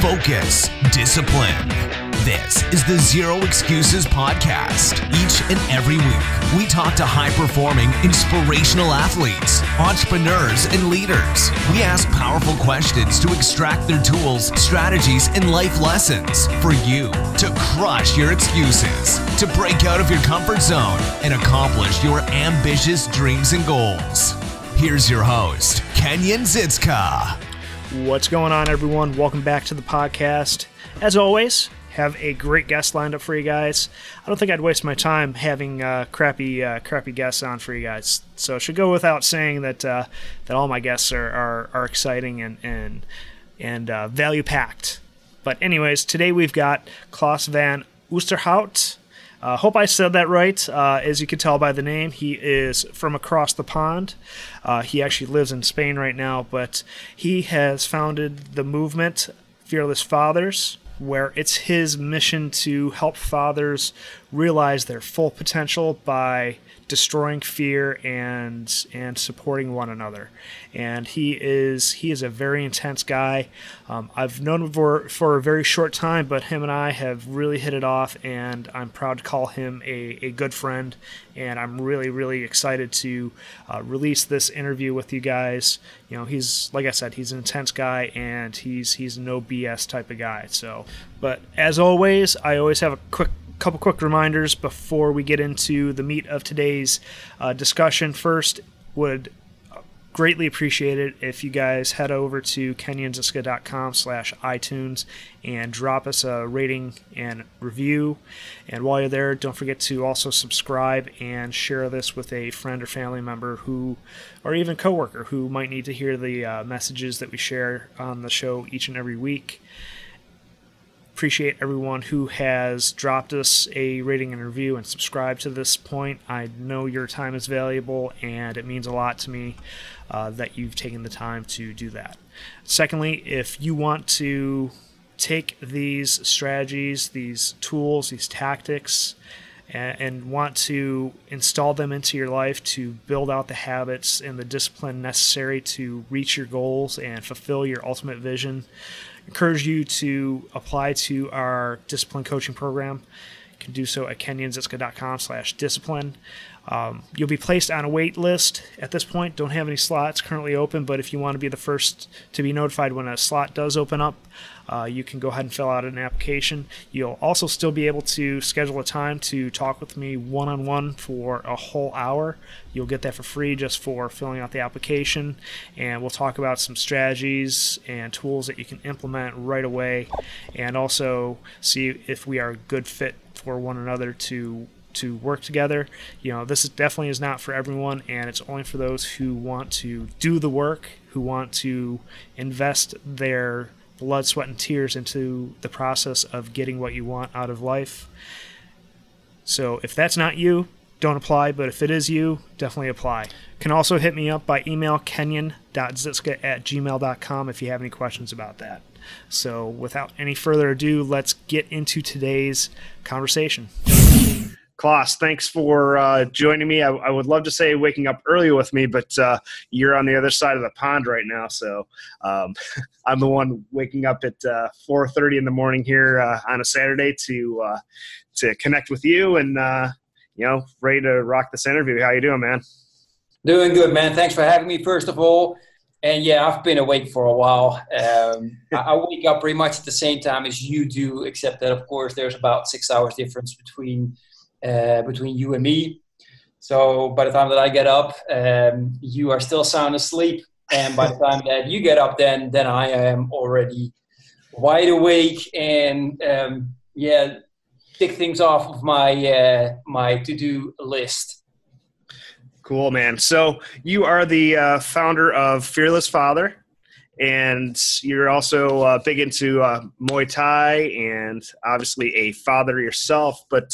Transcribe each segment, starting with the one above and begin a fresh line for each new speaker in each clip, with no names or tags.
focus, discipline. This is the Zero Excuses podcast. Each and every week, we talk to high-performing, inspirational athletes, entrepreneurs, and leaders. We ask powerful questions to extract their tools, strategies, and life lessons for you to crush your excuses, to break out of your comfort zone, and accomplish your ambitious dreams and goals. Here's your host, Kenyon Zitska.
What's going on, everyone? Welcome back to the podcast. As always, have a great guest lined up for you guys. I don't think I'd waste my time having crappy guests on for you guys. So it should go without saying that all my guests are exciting and value packed. But anyways, today we've got Klaas van Oosterhout. Hope I said that right. As you can tell by the name, he is from across the pond. He actually lives in Spain right now, but he has founded the movement Fearless Fathers, where it's his mission to help fathers realize their full potential by destroying fear and supporting one another. And he is a very intense guy. I've known him for a very short time, but him and I have really hit it off, and I'm proud to call him a good friend. And I'm really, really excited to release this interview with you guys. You know, he's, like I said, he's an intense guy, and he's a no BS type of guy. So, but as always, I always have a couple quick reminders before we get into the meat of today's discussion. First, would greatly appreciate it if you guys head over to kenyonzitska.com/iTunes and drop us a rating and review. And while you're there, don't forget to also subscribe and share this with a friend or family member or even coworker who might need to hear the messages that we share on the show each and every week. Appreciate everyone who has dropped us a rating and review and subscribed to this point. I know your time is valuable, and it means a lot to me that you've taken the time to do that. Secondly, if you want to take these strategies, these tools, these tactics, and want to install them into your life to build out the habits and the discipline necessary to reach your goals and fulfill your ultimate vision, encourage you to apply to our discipline coaching program. You can do so at kenyonzitska.com/discipline. You'll be placed on a wait list at this point. Don't have any slots currently open, but if you want to be the first to be notified when a slot does open up, you can go ahead and fill out an application. You'll also still be able to schedule a time to talk with me one-on-one for a whole hour. You'll get that for free just for filling out the application, and we'll talk about some strategies and tools that you can implement right away, and also see if we are a good fit for one another to work together. You know, this definitely is not for everyone, and it's only for those who want to do the work, who want to invest their blood, sweat, and tears into the process of getting what you want out of life. So if that's not you, don't apply, but if it is you, definitely apply. You can also hit me up by email, kenyon.zitska@gmail.com, if you have any questions about that. So without any further ado, let's get into today's conversation. Klaas, thanks for joining me. I would love to say waking up early with me, but you're on the other side of the pond right now. So I'm the one waking up at 4:30 in the morning here on a Saturday to connect with you and, ready to rock this interview. How you doing, man?
Doing good, man. Thanks for having me, first of all. And yeah, I've been awake for a while. I wake up pretty much at the same time as you do, except that, of course, there's about 6 hours difference between you and me. So by the time that I get up, you are still sound asleep. And by the time that you get up, then I am already wide awake and, tick things off of my my to-do list.
Cool, man. So you are the founder of Fearless Father, and you're also big into Muay Thai and obviously a father yourself. But,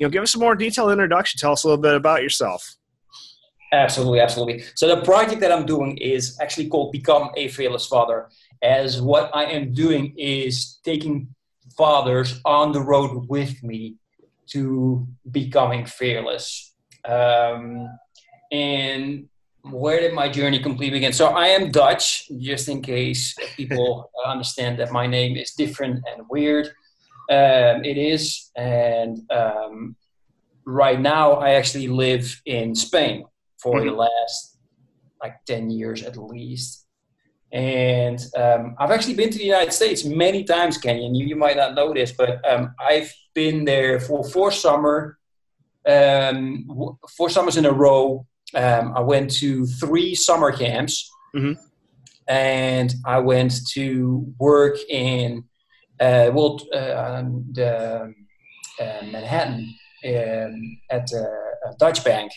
give us a more detailed introduction. Tell us a little bit about yourself.
Absolutely. So the project that I'm doing is actually called Become a Fearless Father, as what I am doing is taking fathers on the road with me to becoming fearless. And where did my journey completely begin? So I am Dutch, just in case people understand that my name is different and weird. It is. And right now, I actually live in Spain for the last 10 years at least. And I've actually been to the United States many times, Kenyon. You might not know this, but I've been there for 4 summers in a row. I went to 3 summer camps, and I went to work in Manhattan at a Dutch bank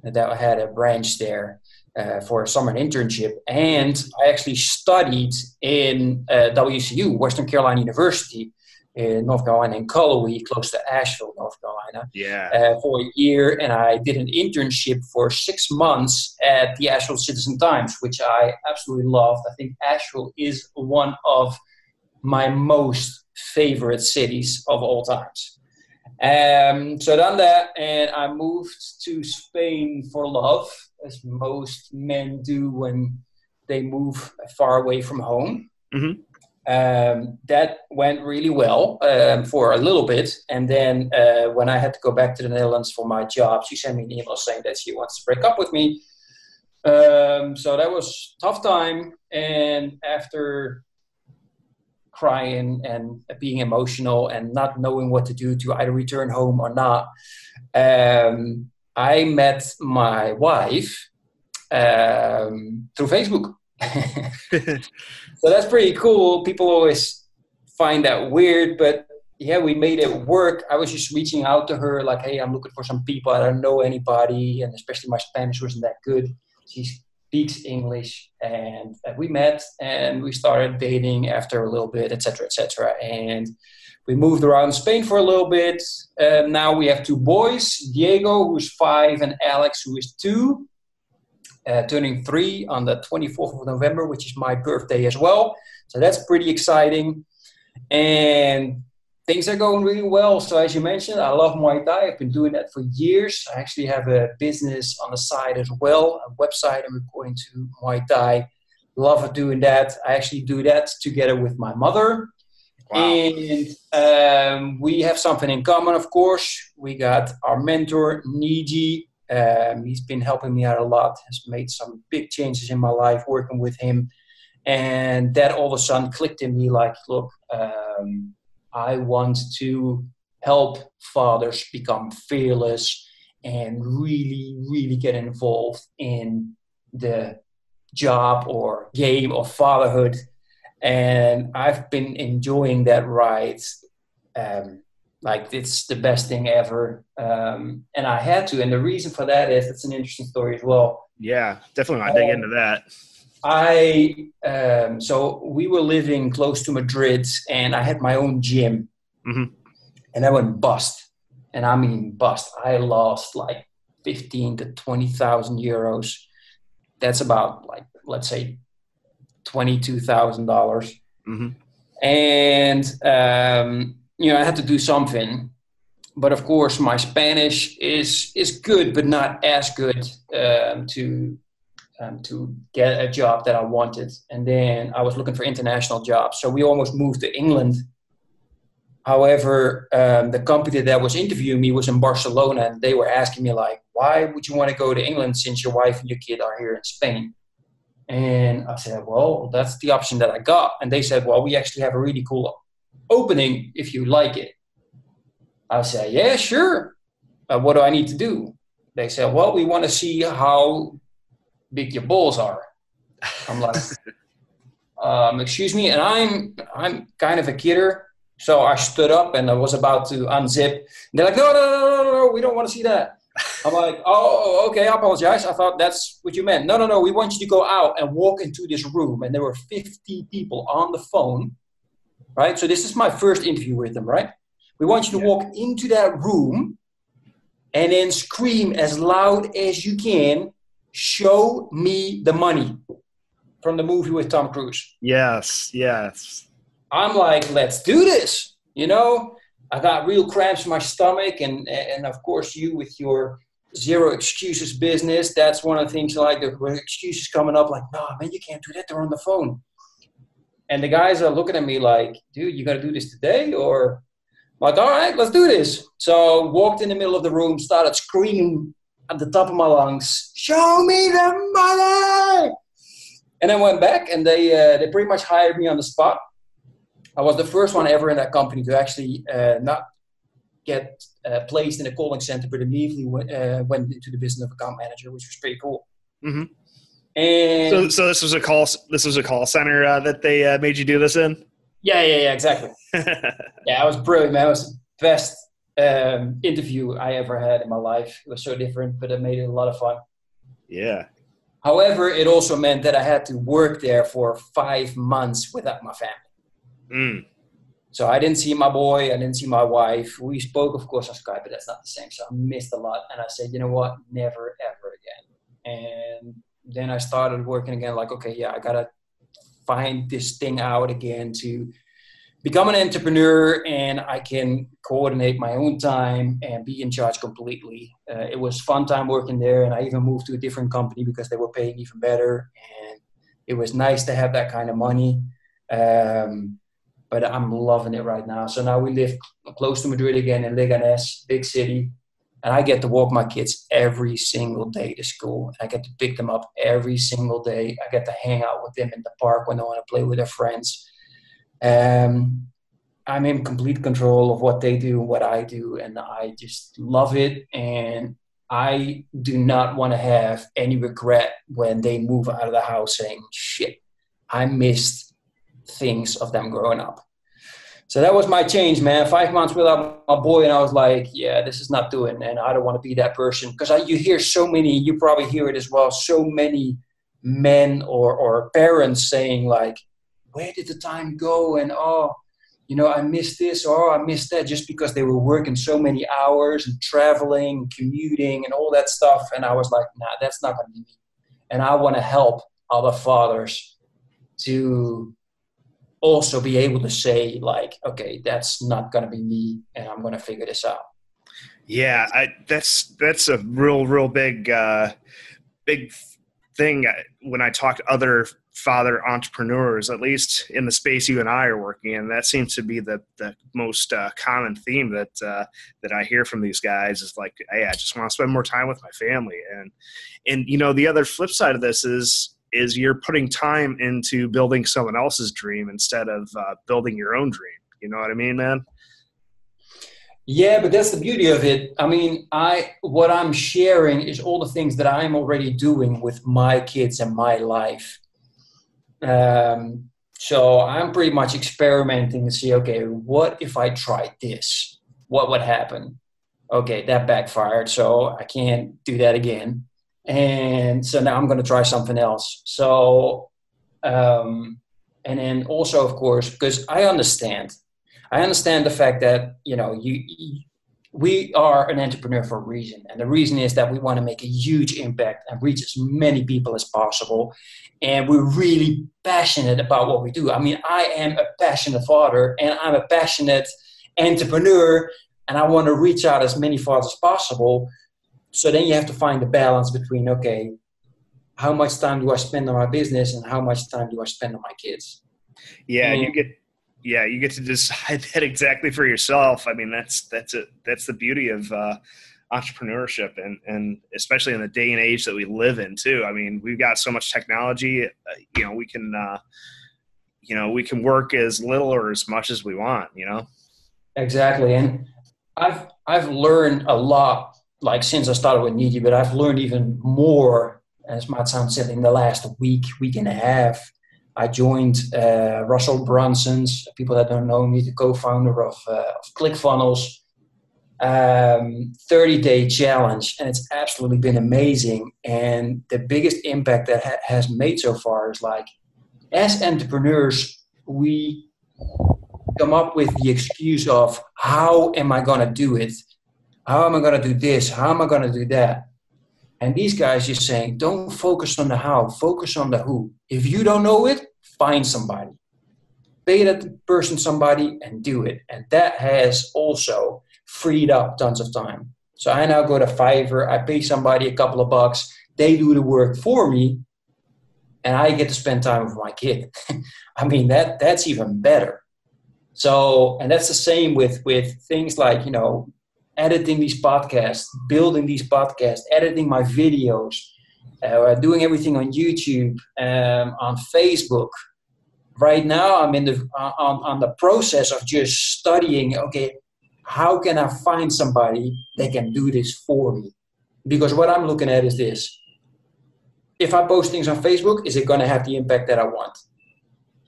that had a branch there. For a summer internship, and I actually studied in WCU, Western Carolina University, in North Carolina, in Cullowhee, close to Asheville, North Carolina, for a year, and I did an internship for 6 months at the Asheville Citizen-Times, which I absolutely loved. I think Asheville is one of my most favorite cities of all times. So done that, and I moved to Spain for love, as most men do when they move far away from home. That went really well for a little bit, and then when I had to go back to the Netherlands for my job, she sent me an email saying that she wants to break up with me. So that was a tough time, and after crying and being emotional and not knowing what to do to either return home or not, I met my wife through Facebook. So that's pretty cool. People always find that weird, but yeah, we made it work. I was just reaching out to her like, hey, I'm looking for some people. I don't know anybody, and especially my Spanish wasn't that good. She speaks English, and we met and we started dating after a little bit, etc., etc. And we moved around Spain for a little bit. Now we have 2 boys, Diego, who's 5, and Alex, who is 2, turning 3 on the 24th of November, which is my birthday as well. So that's pretty exciting. And things are going really well. So as you mentioned, I love Muay Thai. I've been doing that for years. I actually have a business on the side as well, a website I'm recording to Muay Thai. Love doing that. I actually do that together with my mother. Wow. And we have something in common, of course. We got our mentor, Niji. He's been helping me out a lot, has made some big changes in my life working with him. And that all of a sudden clicked in me like, look, I want to help fathers become fearless and really, really get involved in the job or game of fatherhood. And I've been enjoying that ride. Like it's the best thing ever. And I had to. And the reason for that is, it's an interesting story as well.
Yeah, definitely want to dig into that.
So we were living close to Madrid, and I had my own gym, and I went bust. And I mean bust. I lost like 15 to 20,000 euros. That's about like, let's say $22,000. And, I had to do something. But of course, my Spanish is good, but not as good to get a job that I wanted. And then I was looking for international jobs. So we almost moved to England. However, the company that was interviewing me was in Barcelona, and they were asking me like, why would you want to go to England since your wife and your kid are here in Spain? And I said, well, that's the option that I got. And they said, well, we actually have a really cool opening if you like it. I said, yeah, sure. What do I need to do? They said, well, we want to see how big your balls are. I'm like, excuse me. And I'm kind of a kidder. So I stood up and I was about to unzip. And they're like, no, we don't want to see that. I'm like, oh, okay, I apologize. I thought that's what you meant. No, we want you to go out and walk into this room. And there were 50 people on the phone, right? So this is my first interview with them, right? We want you to walk into that room and then scream as loud as you can, show me the money, from the movie with Tom Cruise.
Yes.
I'm like, let's do this. I got real cramps in my stomach. And of course, you with your Zero Excuses business, that's one of the things like the excuses coming up like, no, man, you can't do that. They're on the phone. And the guys are looking at me like, dude, you got to do this today? Or I'm like, all right, let's do this. So walked in the middle of the room, started screaming at the top of my lungs, show me the money. And I went back, and they pretty much hired me on the spot. I was the first one ever in that company to actually not get placed in a calling center, but immediately went into the business of account manager, which was pretty cool.
Mm-hmm.
And
so this was a call. This was a call center that they made you do this in.
Yeah, exactly. Yeah, it was brilliant, man. It was the best interview I ever had in my life. It was so different, but it made it a lot of fun.
Yeah.
However, it also meant that I had to work there for 5 months without my family.
Mm.
So I didn't see my boy. I didn't see my wife. We spoke, of course, on Skype, but that's not the same. So I missed a lot. And I said, you know what? Never, ever again. And then I started working again like, okay, yeah, I got to find this thing out again to become an entrepreneur, and I can coordinate my own time and be in charge completely. It was fun time working there, and I even moved to a different company because they were paying even better, and it was nice to have that kind of money. But I'm loving it right now. So now we live close to Madrid again in Leganés, big city, and I get to walk my kids every single day to school. I get to pick them up every single day. I get to hang out with them in the park when they want to play with their friends. I'm in complete control of what they do and what I do, and I just love it. And I do not want to have any regret when they move out of the house saying, shit, I missed things of them growing up. So that was my change, man. 5 months without my boy, and I was like, yeah, this is not doing, and I don't want to be that person. Because you hear so many, you probably hear it as well, so many men or parents saying like, where did the time go? And, oh, you know, I missed this or I missed that, just because they were working so many hours and traveling, commuting and all that stuff. And I was like, nah, that's not going to be me. And I want to help other fathers to also be able to say like, okay, that's not going to be me, and I'm going to figure this out.
Yeah, that's a real big thing when I talk to other father entrepreneurs, at least in the space you and I are working in. That seems to be the most common theme that I hear from these guys is like, hey, I just want to spend more time with my family. And you know, the other flip side of this is you're putting time into building someone else's dream instead of building your own dream. You know what I mean, man?
Yeah, but that's the beauty of it. I mean, what I'm sharing is all the things that I'm already doing with my kids and my life. So I'm pretty much experimenting and see, okay, what if I tried this? What would happen? Okay, that backfired, so I can't do that again. And so now I'm going to try something else. So, and then also, of course, because I understand the fact that, you know, we are an entrepreneur for a reason. And the reason is that we want to make a huge impact and reach as many people as possible. And we're really passionate about what we do. I mean, I am a passionate father, and I'm a passionate entrepreneur, and I want to reach out as many fathers as possible. So then you have to find the balance between, okay, how much time do I spend on my business and how much time do I spend on my kids?
Yeah, you get to decide that exactly for yourself. I mean, that's the beauty of entrepreneurship, and especially in the day and age that we live in too. I mean, we've got so much technology. You know, we can work as little or as much as we want. You know. Exactly,
and I've learned a lot. Like since I started with Niji, but I've learned even more, as might sound silly, in the last week and a half. I joined Russell Brunson's, people that don't know me, the co-founder of ClickFunnels, 30-day challenge, and it's absolutely been amazing. And the biggest impact that has made so far is like, as entrepreneurs, we come up with the excuse of, how am I going to do it? How am I going to do this? How am I going to do that? And these guys just saying, don't focus on the how, focus on the who. If you don't know it, find somebody. Pay that person somebody and do it. And that has also freed up tons of time. So I now go to Fiverr, I pay somebody a couple of bucks, they do the work for me, and I get to spend time with my kid. I mean, that's even better. So, and that's the same with things like, editing these podcasts, building these podcasts, editing my videos, doing everything on YouTube, on Facebook. Right now, I'm in on the process of just studying. Okay, how can I find somebody that can do this for me? Because what I'm looking at is this: if I post things on Facebook, is it going to have the impact that I want?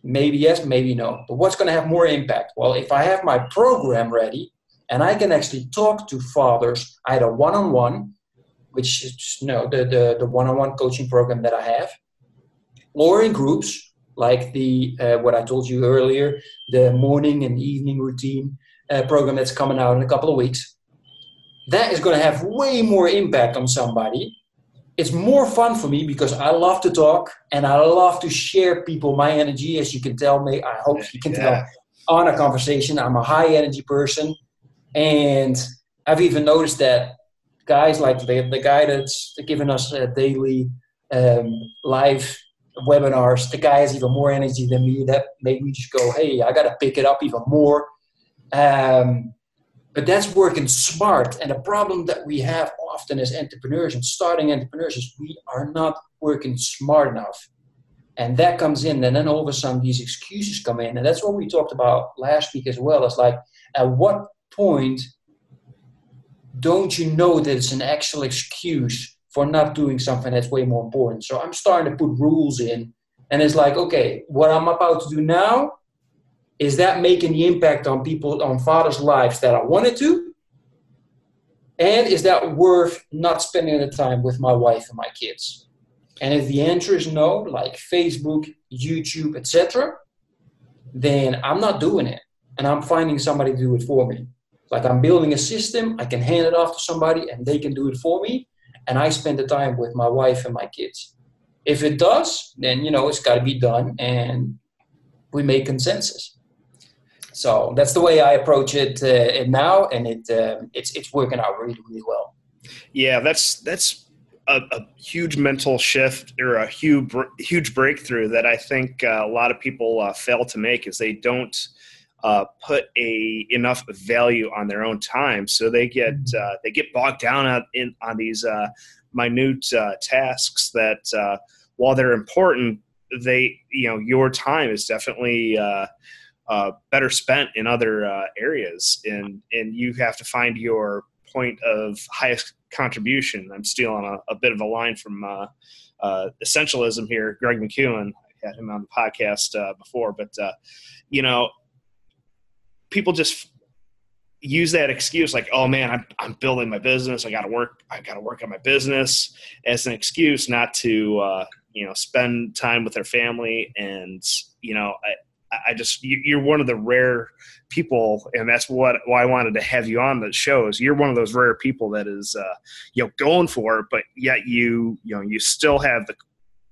Maybe yes, maybe no. But what's going to have more impact? Well, if I have my program ready and I can actually talk to fathers either one-on-one, which is the one-on-one coaching program that I have, or in groups like the what I told you earlier, the morning and evening routine program that's coming out in a couple of weeks, that is going to have way more impact on somebody. It's more fun for me because I love to talk and I love to share people my energy, as you can tell me. I hope you can tell on a conversation. I'm a high energy person. And I've even noticed that guys like the guy that's giving us daily live webinars, the guy has even more energy than me. That made me just go, hey, I got to pick it up even more. But that's working smart. And the problem that we have often as entrepreneurs and starting entrepreneurs is we are not working smart enough. And that comes in, and then all of a sudden these excuses come in. And that's what we talked about last week as well. It's like, at what point don't you know that it's an actual excuse for not doing something that's way more important? So I'm starting to put rules in. And it's like, okay, what I'm about to do now, is that making the impact on people, on fathers' lives that I wanted to? And is that worth not spending the time with my wife and my kids? And if the answer is no, like Facebook, YouTube, etc., then I'm not doing it. And I'm finding somebody to do it for me. Like I'm building a system, I can hand it off to somebody and they can do it for me. And I spend the time with my wife and my kids. If it does, then, it's got to be done and we make consensus. So that's the way I approach it now, and it's working out really, really well.
Yeah, that's a huge mental shift or a huge breakthrough that I think a lot of people fail to make, is they don't put enough value on their own time, so they get bogged down on these minute tasks that while they're important, your time is definitely better spent in other areas, and you have to find your point of highest contribution. I'm stealing a bit of a line from Essentialism here, Greg McEwen. I had him on the podcast before, but people just use that excuse like, oh man, I'm building my business, I got to work on my business, as an excuse not to spend time with their family. And you're one of the rare people, and that's why I wanted to have you on the show, is you're one of those rare people that is, going for it, but yet you still have the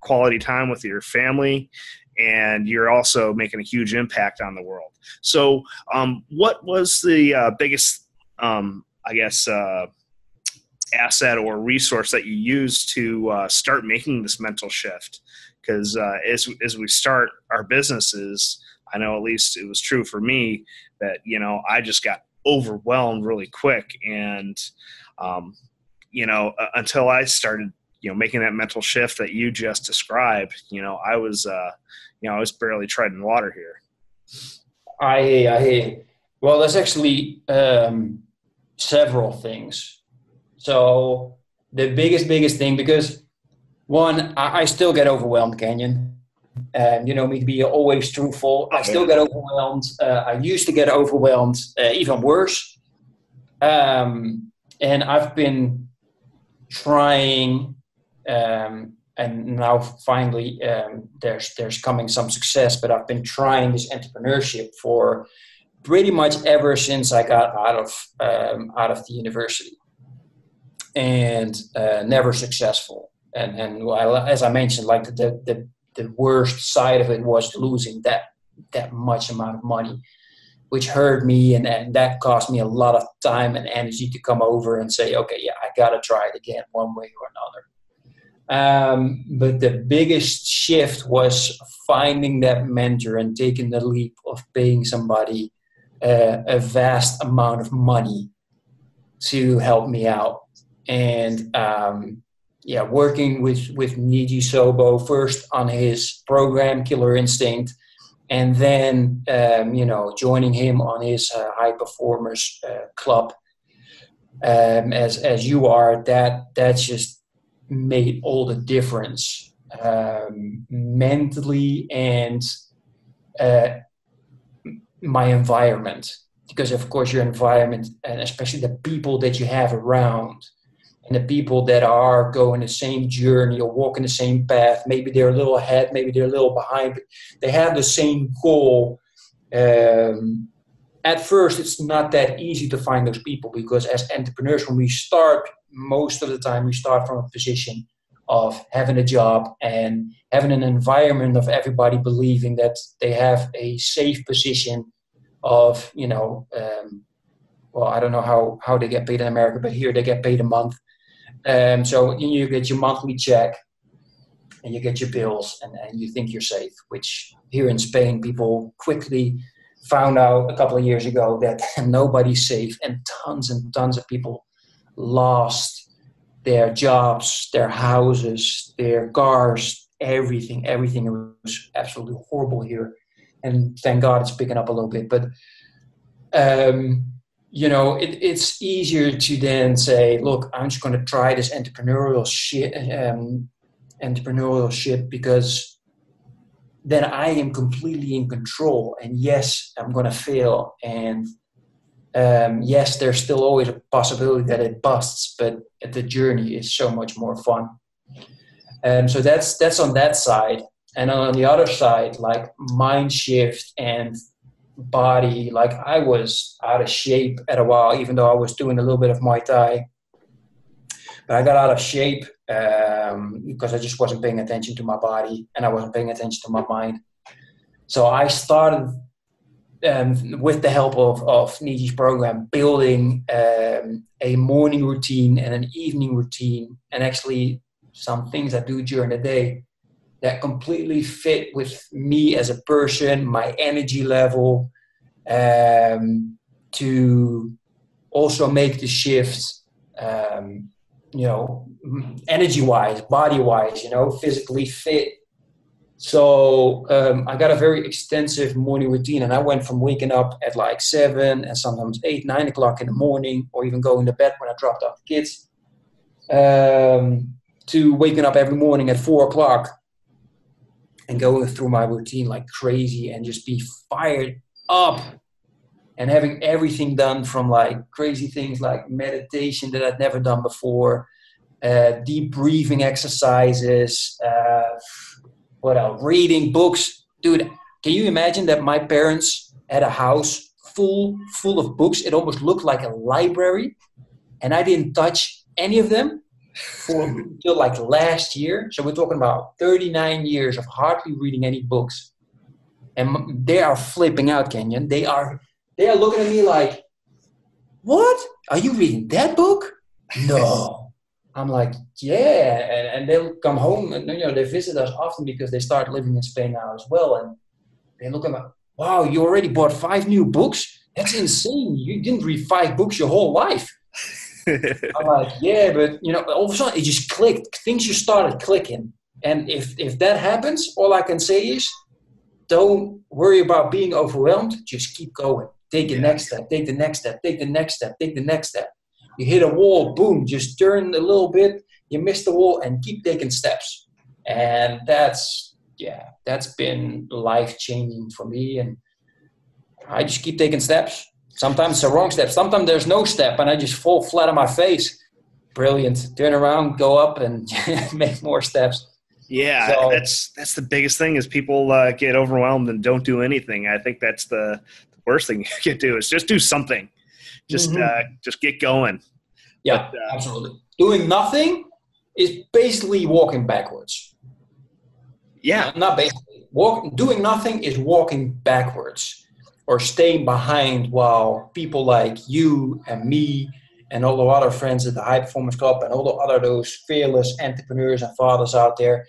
quality time with your family, and you're also making a huge impact on the world. So, what was the biggest, asset or resource that you used to start making this mental shift? Because as we start our businesses, I know at least it was true for me that, I just got overwhelmed really quick. And, until I started, making that mental shift that you just described, I was barely treading water here.
I hear. Well, there's actually several things. So the biggest thing, because one, I still get overwhelmed, Kenyon. You know me to be always truthful. I still get overwhelmed. I used to get overwhelmed, even worse. And I've been trying, and now finally there's coming some success, but I've been trying this entrepreneurship for pretty much ever since I got out of the university, and never successful. And well, as I mentioned, like the worst side of it was losing that much amount of money, which hurt me, and that cost me a lot of time and energy to come over and say, okay, yeah, I got to try it again one way or But the biggest shift was finding that mentor and taking the leap of paying somebody a vast amount of money to help me out. And working with Niji Sobo first on his program, Killer Instinct, and then joining him on his high performers club, as you are, that's just made all the difference, mentally and my environment. Because of course your environment, and especially the people that you have around, and the people that are going the same journey or walking the same path, maybe they're a little ahead, maybe they're a little behind, but they have the same goal. At first, it's not that easy to find those people, because as entrepreneurs, when we start, most of the time we start from a position of having a job and having an environment of everybody believing that they have a safe position of, I don't know how they get paid in America, but here they get paid a month. So you get your monthly check and you get your bills, and you think you're safe, which here in Spain, people quickly found out a couple of years ago that nobody's safe, and tons of people lost their jobs, their houses, their cars, everything. Everything was absolutely horrible here. And thank God it's picking up a little bit. But, it's easier to then say, look, I'm just going to try this entrepreneurial shit, because then I am completely in control. And yes, I'm going to fail. And yes, there's still always a possibility that it busts, but the journey is so much more fun. So that's on that side. And on the other side, like mind shift and body, like I was out of shape at a while, even though I was doing a little bit of Muay Thai. But I got out of shape because I just wasn't paying attention to my body, and I wasn't paying attention to my mind. So I started, with the help of Niji's program, building a morning routine and an evening routine, and actually some things I do during the day that completely fit with me as a person, my energy level, to also make the shift, energy-wise, body-wise, physically fit. So I got a very extensive morning routine, and I went from waking up at like 7 and sometimes 8, 9 o'clock in the morning, or even going to bed when I dropped off the kids, to waking up every morning at 4 o'clock and going through my routine like crazy and just be fired up, and having everything done, from like crazy things like meditation that I'd never done before, deep breathing exercises, what else? Reading books. Dude, can you imagine that my parents had a house full of books? It almost looked like a library, and I didn't touch any of them until like last year. So we're talking about 39 years of hardly reading any books. And they are flipping out, Kenyon. They are looking at me like, what? Are you reading that book? No. I'm like, yeah. And they'll come home, and they visit us often because they start living in Spain now as well. And they look at me, wow, you already bought 5 new books? That's insane. You didn't read 5 books your whole life. I'm like, yeah, but all of a sudden it just clicked. Things just started clicking. And if that happens, all I can say is, don't worry about being overwhelmed. Just keep going. Take the next step. Take the next step. Take the next step. Take the next step. You hit a wall, boom, just turn a little bit. You miss the wall, and keep taking steps. And that's been life-changing for me. And I just keep taking steps. Sometimes it's the wrong step. Sometimes there's no step, and I just fall flat on my face. Brilliant. Turn around, go up, and make more steps.
Yeah, so, that's the biggest thing, is people get overwhelmed and don't do anything. I think that's the worst thing you can do, is just do something. Just get going.
Yeah, but, absolutely. Doing nothing is basically walking backwards.
Yeah.
Not basically. Doing nothing is walking backwards, or staying behind while people like you and me and all the other friends at the High Performance Club and all the other those fearless entrepreneurs and fathers out there.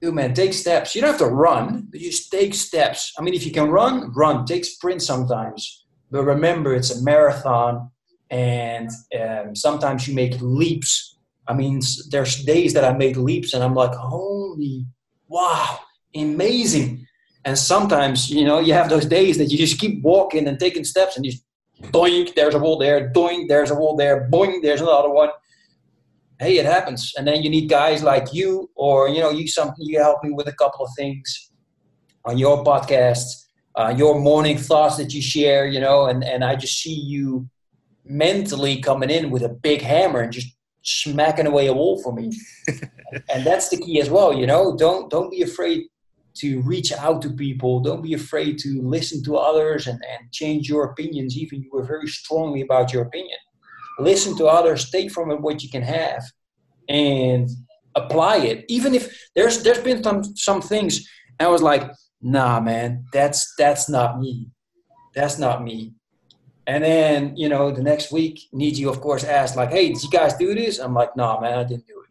Dude, man, take steps. You don't have to run, but just take steps. I mean, if you can run. Take sprints sometimes. But remember, it's a marathon, and sometimes you make leaps. I mean, there's days that I make leaps, and I'm like, holy, wow, amazing. And sometimes, you have those days that you just keep walking and taking steps, and you just doink, there's a wall there, doink, there's a wall there, boing, there's another one. Hey, it happens. And then you need guys like you, or you help me with a couple of things on your podcast, your morning thoughts that you share, and I just see you mentally coming in with a big hammer and just smacking away a wall for me. And that's the key as well. Don't be afraid to reach out to people. Don't be afraid to listen to others and change your opinions, even you were very strongly about your opinion. Listen to others, take from it what you can have, and apply it. Even if there's been some things, I was like, nah, man, that's not me. That's not me. And then, the next week, Niji, of course, asked, like, hey, did you guys do this? I'm like, nah, man, I didn't do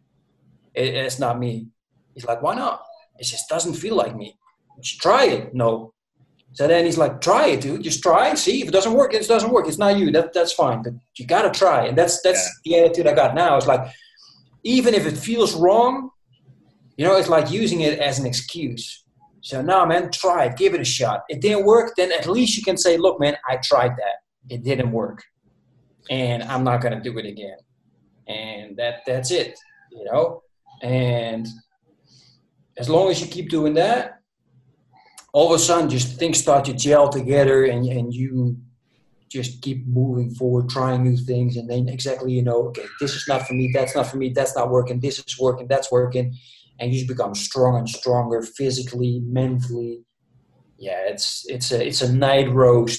it. It's not me. He's like, why not? It just doesn't feel like me. Just try it. No. So then he's like, try it, dude. Just try and see. If it doesn't work, it doesn't work. It's not you. That's fine. But you got to try. And that's the attitude I got now. It's like, even if it feels wrong, it's like using it as an excuse. So now, man, try it. Give it a shot. It didn't work. Then at least you can say, look, man, I tried that. It didn't work. And I'm not going to do it again. And that's it, And as long as you keep doing that, all of a sudden, just things start to gel together, and you just keep moving forward, trying new things, and then exactly, okay, this is not for me, that's not for me, that's not working, this is working, that's working, and you just become stronger and stronger physically, mentally. Yeah, it's a night road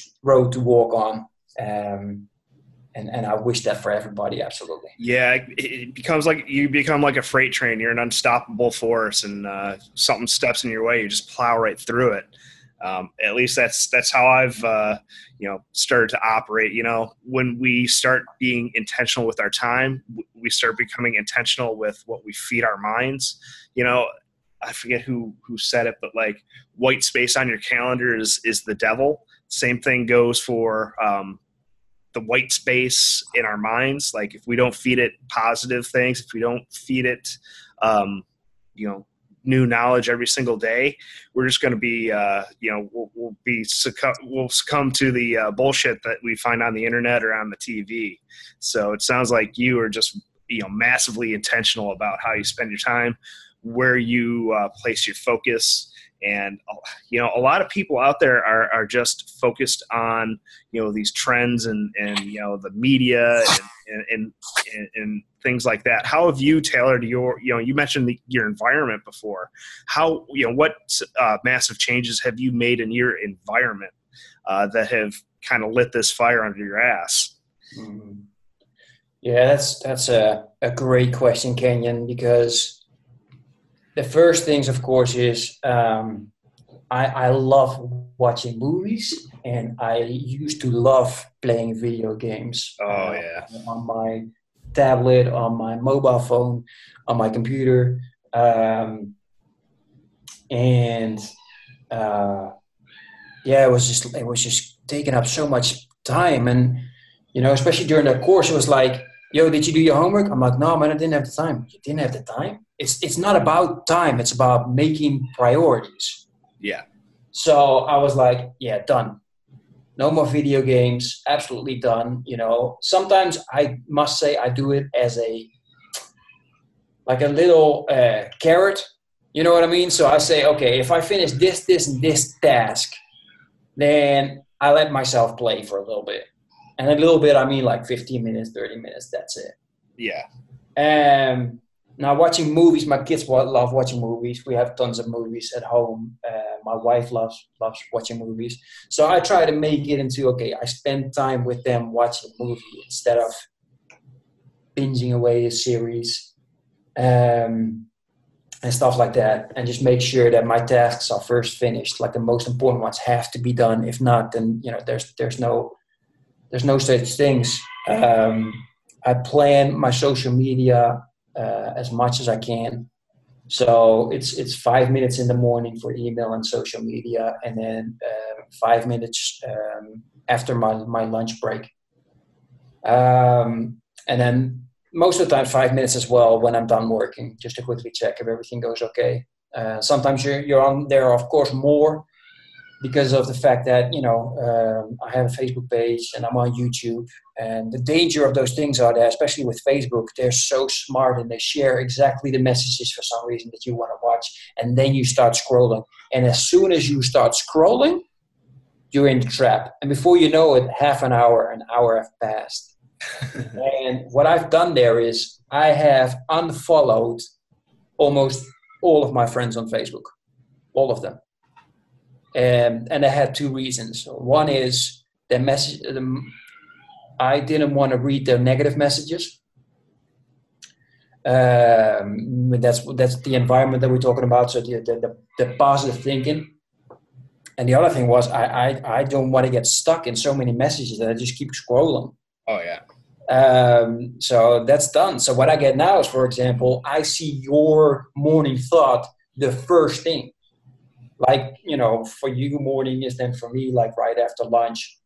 to walk on, and I wish that for everybody, absolutely.
Yeah, it becomes like you become like a freight train. You're an unstoppable force, and something steps in your way, you just plow right through it. At least that's how I've started to operate. When we start being intentional with our time, we start becoming intentional with what we feed our minds. I forget who said it, but like white space on your calendar is the devil. Same thing goes for the white space in our minds. Like if we don't feed it positive things, if we don't feed it, new knowledge every single day, we're just going to be, we'll succumb to the bullshit that we find on the internet or on the TV. So it sounds like you are just, massively intentional about how you spend your time, where you place your focus. And, a lot of people out there are just focused on, these trends and the media and things like that. How have you tailored your, you mentioned your environment before. How, what massive changes have you made in your environment that have kind of lit this fire under your ass?
Mm-hmm. Yeah, that's a great question, Kenyon, because the first things, of course, is I love watching movies, and I used to love playing video games.
Oh, yeah.
On my tablet, on my mobile phone, on my computer. It was just taking up so much time. And, especially during that course, it was like, yo, did you do your homework? I'm like, no, man, I didn't have the time. You didn't have the time? It's not about time. It's about making priorities.
Yeah.
So I was like, yeah, done. No more video games. Absolutely done. Sometimes I must say I do it as a little carrot. You know what I mean? So I say, okay, if I finish this, and this task, then I let myself play for a little bit. And a little bit, I mean like 15 minutes, 30 minutes. That's it.
Yeah.
Now watching movies, my kids love watching movies. We have tons of movies at home. My wife loves watching movies. So I try to make it into, okay, I spend time with them watching a movie instead of binging away a series and stuff like that. And just make sure that my tasks are first finished. Like the most important ones have to be done. If not, then, there's no there's no such things. I plan my social media as much as I can. So it's 5 minutes in the morning for email and social media, and then 5 minutes after my lunch break. And then most of the time 5 minutes as well when I'm done working, just to quickly check if everything goes okay. Sometimes you're on there, of course, more because of the fact that, I have a Facebook page and I'm on YouTube. And the danger of those things are there, especially with Facebook, they're so smart and they share exactly the messages for some reason that you want to watch. And then you start scrolling. And as soon as you start scrolling, you're in the trap. And before you know it, half an hour have passed. And what I've done there is I have unfollowed almost all of my friends on Facebook, all of them. And I had two reasons. One is their message. I didn't want to read their negative messages. That's the environment that we're talking about. So the positive thinking. And the other thing was I don't want to get stuck in so many messages that I just keep scrolling.
Oh yeah.
So that's done. So what I get now is, for example, I see your morning thought the first thing. Like, for you, morning is then for me, like right after lunch.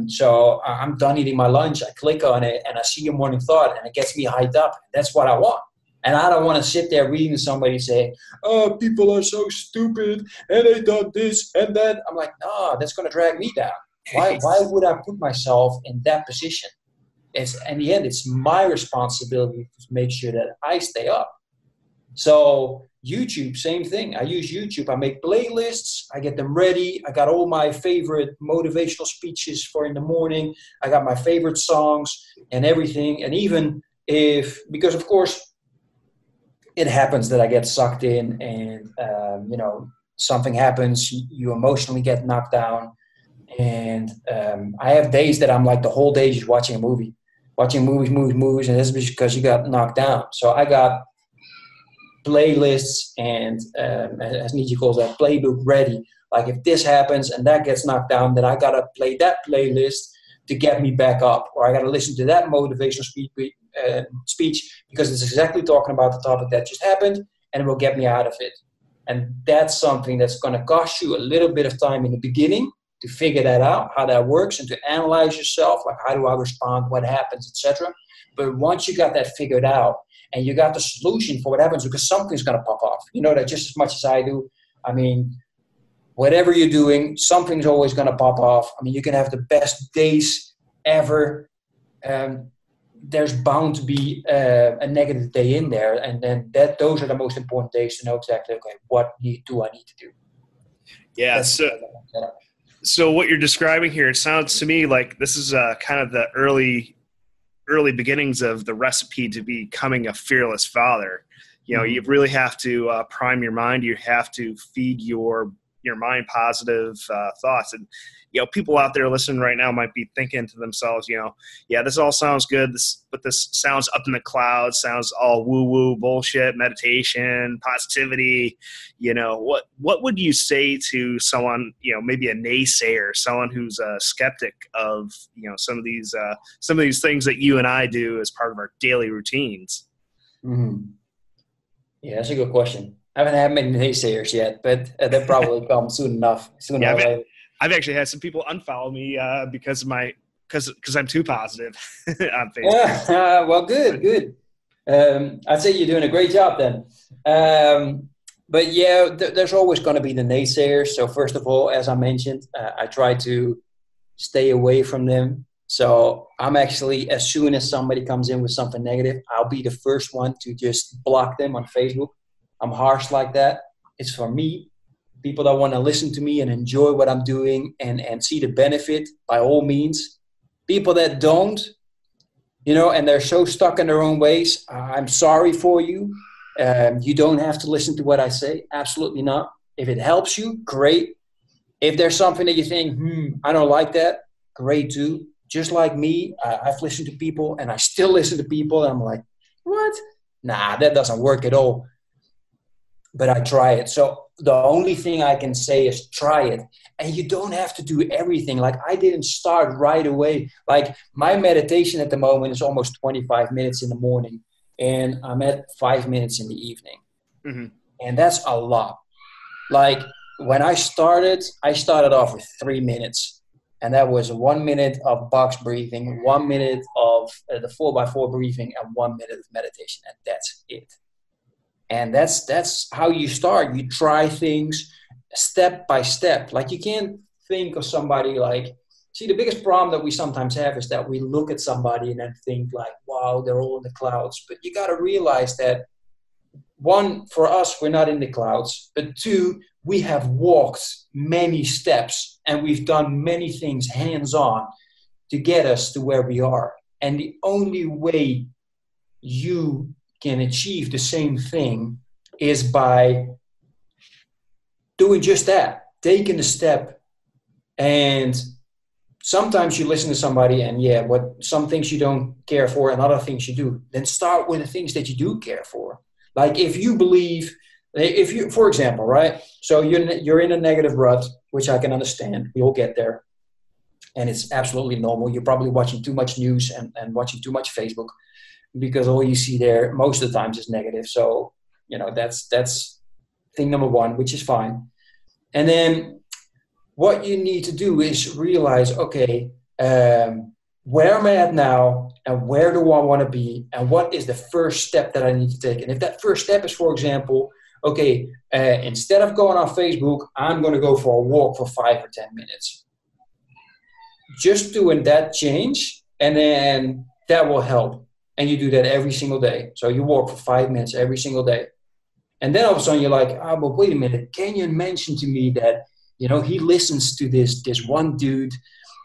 So I'm done eating my lunch. I click on it and I see your morning thought and it gets me hyped up. That's what I want. And I don't want to sit there reading somebody say, oh, people are so stupid and they done this and that. I'm like, no, that's going to drag me down. Why would I put myself in that position? In the end, it's my responsibility to make sure that I stay up. So YouTube, same thing. I use YouTube. I make playlists. I get them ready. I got all my favorite motivational speeches for in the morning. I got my favorite songs and everything. And even because of course it happens that I get sucked in and, something happens, you emotionally get knocked down. And I have days that I'm like the whole day just watching a movie, watching movies. And that's because you got knocked down. So I got playlists and as Nietzsche calls that, playbook ready. Like if this happens and that gets knocked down, then I gotta play that playlist to get me back up, or I gotta listen to that motivational speech because it's exactly talking about the topic that just happened and it will get me out of it. And that's something that's going to cost you a little bit of time in the beginning to figure that out, how that works, and to analyze yourself, like how do I respond, what happens, etc. But once you got that figured out and you got the solution for what happens, because something's going to pop off. You know that just as much as I do. I mean, whatever you're doing, something's always going to pop off. I mean, you can have the best days ever. There's bound to be a negative day in there. And then those are the most important days to know exactly, okay, what do I need to do?
Yeah. So what you're describing here, it sounds to me like this is kind of the early beginnings of the recipe to becoming a fearless father. You know, you really have to prime your mind. You have to feed your mind positive thoughts. And, you know, people out there listening right now might be thinking to themselves, you know, yeah, this all sounds good, but this sounds up in the clouds, sounds all woo-woo bullshit, meditation, positivity. You know, what would you say to someone, you know, maybe a naysayer, someone who's a skeptic of, you know, some of these things that you and I do as part of our daily routines?
Mm-hmm. Yeah, that's a good question. I haven't had many naysayers yet, but they'll probably come soon enough.
I've actually had some people unfollow me because I'm too positive on Facebook.
Well, good. I'd say you're doing a great job then. But yeah, there's always going to be the naysayers. So first of all, as I mentioned, I try to stay away from them. So I'm actually, as soon as somebody comes in with something negative, I'll be the first one to just block them on Facebook. I'm harsh like that. It's for me. People that want to listen to me and enjoy what I'm doing and see the benefit, by all means. People that don't, you know, and they're so stuck in their own ways, I'm sorry for you. You don't have to listen to what I say. Absolutely not. If it helps you, great. If there's something that you think, I don't like that, great too. Just like me, I've listened to people and I still listen to people and I'm like, what? Nah, that doesn't work at all. but I try it. So the only thing I can say is try it. And you don't have to do everything. Like, I didn't start right away. Like, my meditation at the moment is almost 25 minutes in the morning, and I'm at 5 minutes in the evening.
Mm-hmm.
And that's a lot. Like, when I started off with 3 minutes. And that was 1 minute of box breathing, 1 minute of the 4x4 breathing, and 1 minute of meditation. And that's it. And that's how you start. You try things step by step. Like, you can't think of somebody like, see, the biggest problem that we sometimes have is that we look at somebody and then think like, wow, they're all in the clouds. But you got to realize that, one, for us, we're not in the clouds. But two, we have walked many steps and we've done many things hands-on to get us to where we are. And the only way you can achieve the same thing is by doing just that, taking the step. And sometimes you listen to somebody and some things you don't care for and other things you do. Then start with the things that you do care for. Like, if you, for example, right? So you're in a negative rut, which I can understand. We all get there. And it's absolutely normal. You're probably watching too much news and watching too much Facebook, because all you see there most of the times is negative. So, that's thing number one, which is fine. And then what you need to do is realize, okay, where am I at now, and where do I want to be, and what is the first step that I need to take? And if that first step is, for example, okay, instead of going on Facebook, I'm going to go for a walk for 5 or 10 minutes. Just doing that change, and then that will help. And you do that every single day. So you walk for 5 minutes every single day. And then all of a sudden you're like, but wait a minute. Kenyon mentioned to me that, he listens to this one dude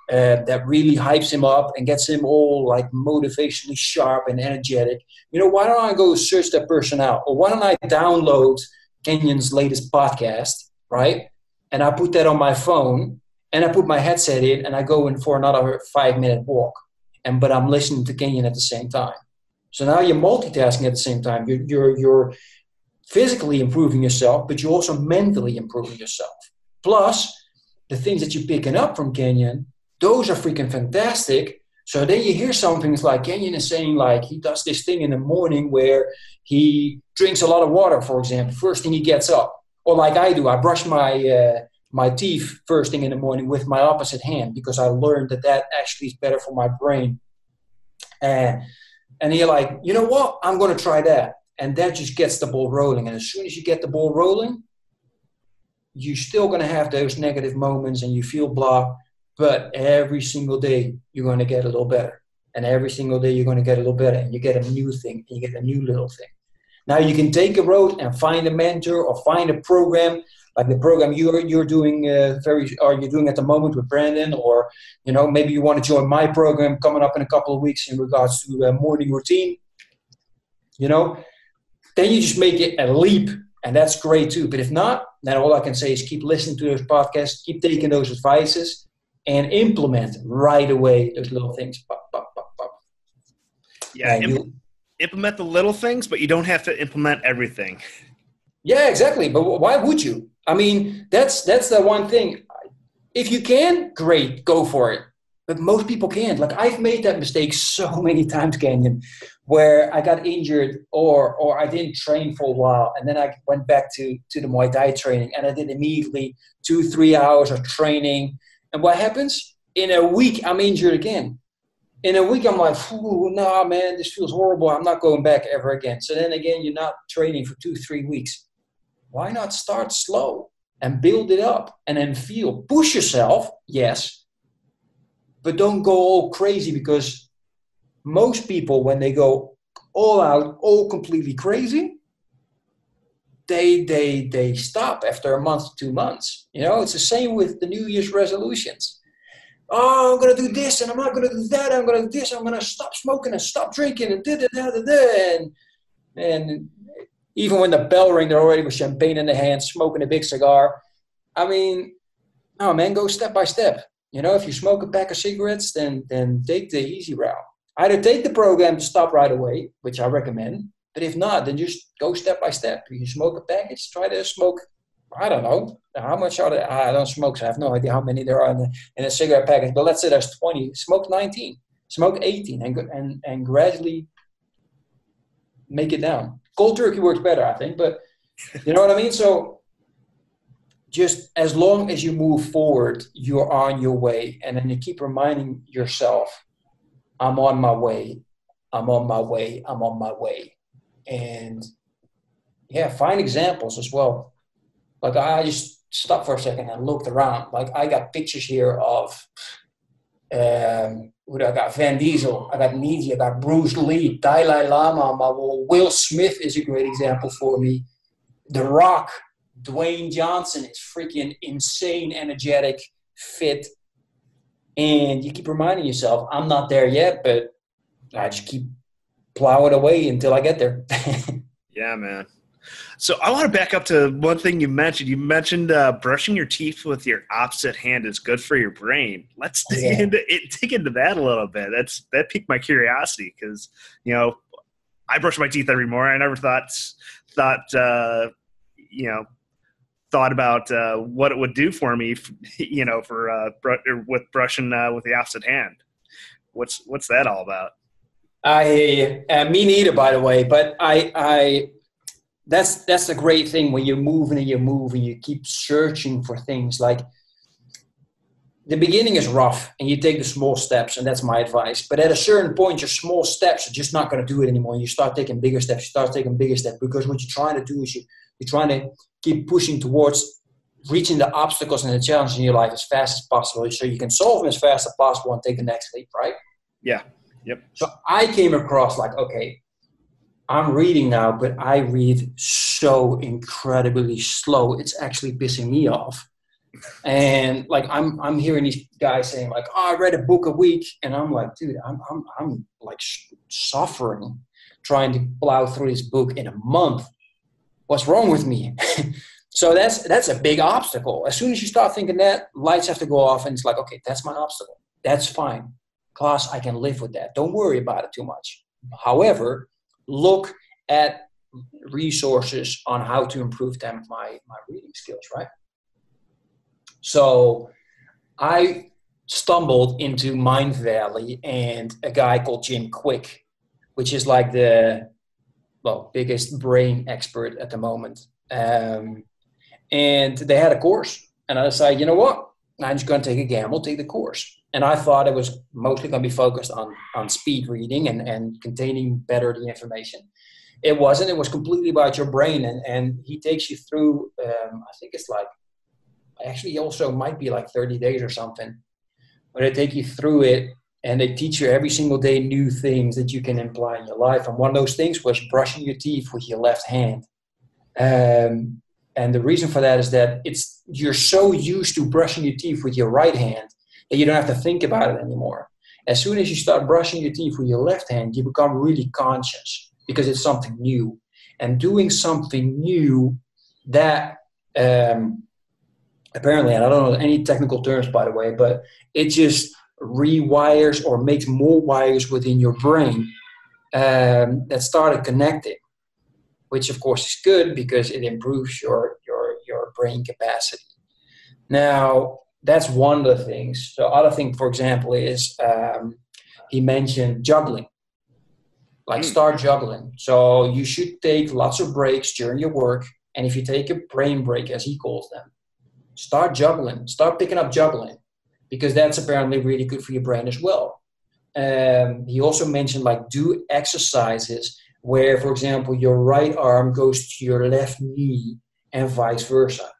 that really hypes him up and gets him all like motivationally sharp and energetic. Why don't I go search that person out? Or why don't I download Kenyon's latest podcast, right? And I put that on my phone, and I put my headset in, and I go in for another 5-minute walk. But I'm listening to Kenyon at the same time. So now you're multitasking at the same time. You're physically improving yourself, but you're also mentally improving yourself. Plus, the things that you're picking up from Kenyon, those are freaking fantastic. So then you hear some things like Kenyon is saying, like, he does this thing in the morning where he drinks a lot of water, for example, first thing he gets up. Or like I do, I brush my teeth first thing in the morning with my opposite hand, because I learned that actually is better for my brain. And you're like, you know what? I'm going to try that. And that just gets the ball rolling. And as soon as you get the ball rolling, you're still going to have those negative moments and you feel blah. But every single day, you're going to get a little better. And every single day, you're going to get a little better. And you get a new thing. And you get a new little thing. Now, you can take a road and find a mentor or find a program, like the program you're doing you're doing at the moment with Brandon, or maybe you want to join my program coming up in a couple of weeks in regards to morning routine. Then you just make it a leap, and that's great too. But if not, then all I can say is keep listening to those podcasts, keep taking those advices, and implement right away those little things. Pop, pop, pop, pop.
Yeah, implement the little things, but you don't have to implement everything.
Yeah, exactly. But why would you? I mean, that's the one thing. If you can, great, go for it. But most people can't. Like, I've made that mistake so many times, Kenyon, where I got injured or I didn't train for a while. And then I went back to the Muay Thai training, and I did immediately 2-3 hours of training. And what happens? In a week, I'm injured again. In a week, I'm like, nah, man, this feels horrible. I'm not going back ever again. So then again, you're not training for 2-3 weeks. Why not start slow and build it up and then push yourself, yes, but don't go all crazy, because most people, when they go all out, all completely crazy, they stop after a month, 2 months. It's the same with the New Year's resolutions. Oh, I'm going to do this, and I'm not going to do that. I'm going to do this. I'm going to stop smoking and stop drinking and da-da-da-da-da. And even when the bell rang, they're already with champagne in the hand, smoking a big cigar. I mean, no, man, go step by step. If you smoke a pack of cigarettes, then take the easy route. Either take the program to stop right away, which I recommend, But if not, then just go step by step. You smoke a package, try to smoke, I don't know, how much are there? I don't smoke, so I have no idea how many there are in a cigarette package. But let's say there's 20. Smoke 19, smoke 18, and gradually make it down. Cold turkey works better, I think, but you know what I mean? So just as long as you move forward, you're on your way. And then you keep reminding yourself, I'm on my way. I'm on my way. I'm on my way. And yeah, find examples as well. Like I just stopped for a second and looked around. Like I got pictures here of, I got Van Diesel, I got Nietzsche, I got Bruce Lee, Dalai Lama on my wall. Will Smith is a great example for me. The Rock, Dwayne Johnson is freaking insane, energetic, fit. And you keep reminding yourself, I'm not there yet, but I just keep plowing away until I get there.
Yeah, man. So I want to back up to one thing you mentioned. You mentioned brushing your teeth with your opposite hand is good for your brain. Let's dig into that a little bit. That piqued my curiosity because, I brush my teeth every morning. I never thought about what it would do for me, with brushing with the opposite hand. What's that all about?
I hear you. Me neither, by the way. But that's the great thing when you're moving and you keep searching for things. Like the beginning is rough and you take the small steps, and that's my advice. But at a certain point, your small steps are just not going to do it anymore. You start taking bigger steps. Because what you're trying to do is you're trying to keep pushing towards reaching the obstacles and the challenges in your life as fast as possible, so you can solve them as fast as possible and take the next leap, right?
Yeah. Yep.
So I came across like, okay, I'm reading now, but I read so incredibly slow. It's actually pissing me off. And like I'm hearing these guys saying like, oh, I read a book a week, and I'm like, dude, I'm like suffering trying to plow through this book in a month. What's wrong with me? So that's a big obstacle. As soon as you start thinking that, lights have to go off, and it's like, okay, that's my obstacle. That's fine. Klaas, I can live with that. Don't worry about it too much. However, look at resources on how to improve my reading skills, right? So I stumbled into Mind Valley and a guy called Jim Quick, which is like the biggest brain expert at the moment. And they had a course. And I decided, you know what? I'm just going to take a gamble, take the course. And I thought it was mostly going to be focused on speed reading and containing better the information. It wasn't. It was completely about your brain. And he takes you through, I think it's like, actually also might be like 30 days or something, where they take you through it and they teach you every single day new things that you can apply in your life. And one of those things was brushing your teeth with your left hand. And the reason for that is that you're so used to brushing your teeth with your right hand that you don't have to think about it anymore. As soon as you start brushing your teeth with your left hand, you become really conscious because it's something new. And doing something new that apparently, and I don't know any technical terms, by the way, but it just rewires or makes more wires within your brain that started connecting, which of course is good because it improves your brain capacity. Now, that's one of the things. The other thing, for example, is he mentioned juggling. Like start juggling. So you should take lots of breaks during your work. And if you take a brain break, as he calls them, start juggling. Start picking up juggling. Because that's apparently really good for your brain as well. He also mentioned like do exercises where, for example, your right arm goes to your left knee and vice versa.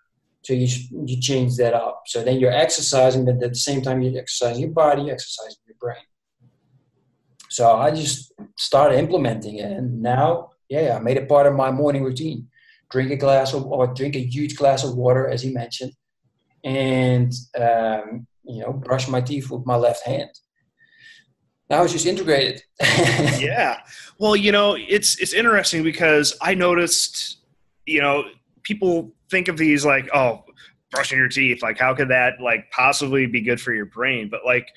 So you change that up. So then you're exercising, but at the same time you're exercising your body, exercising your brain. So I just started implementing it, and now, I made it part of my morning routine. Drink a huge glass of water, as he mentioned, and brush my teeth with my left hand. Now it's just integrated.
Yeah. Well, it's interesting because I noticed, people think of these like, oh, brushing your teeth, like how could that like possibly be good for your brain? But like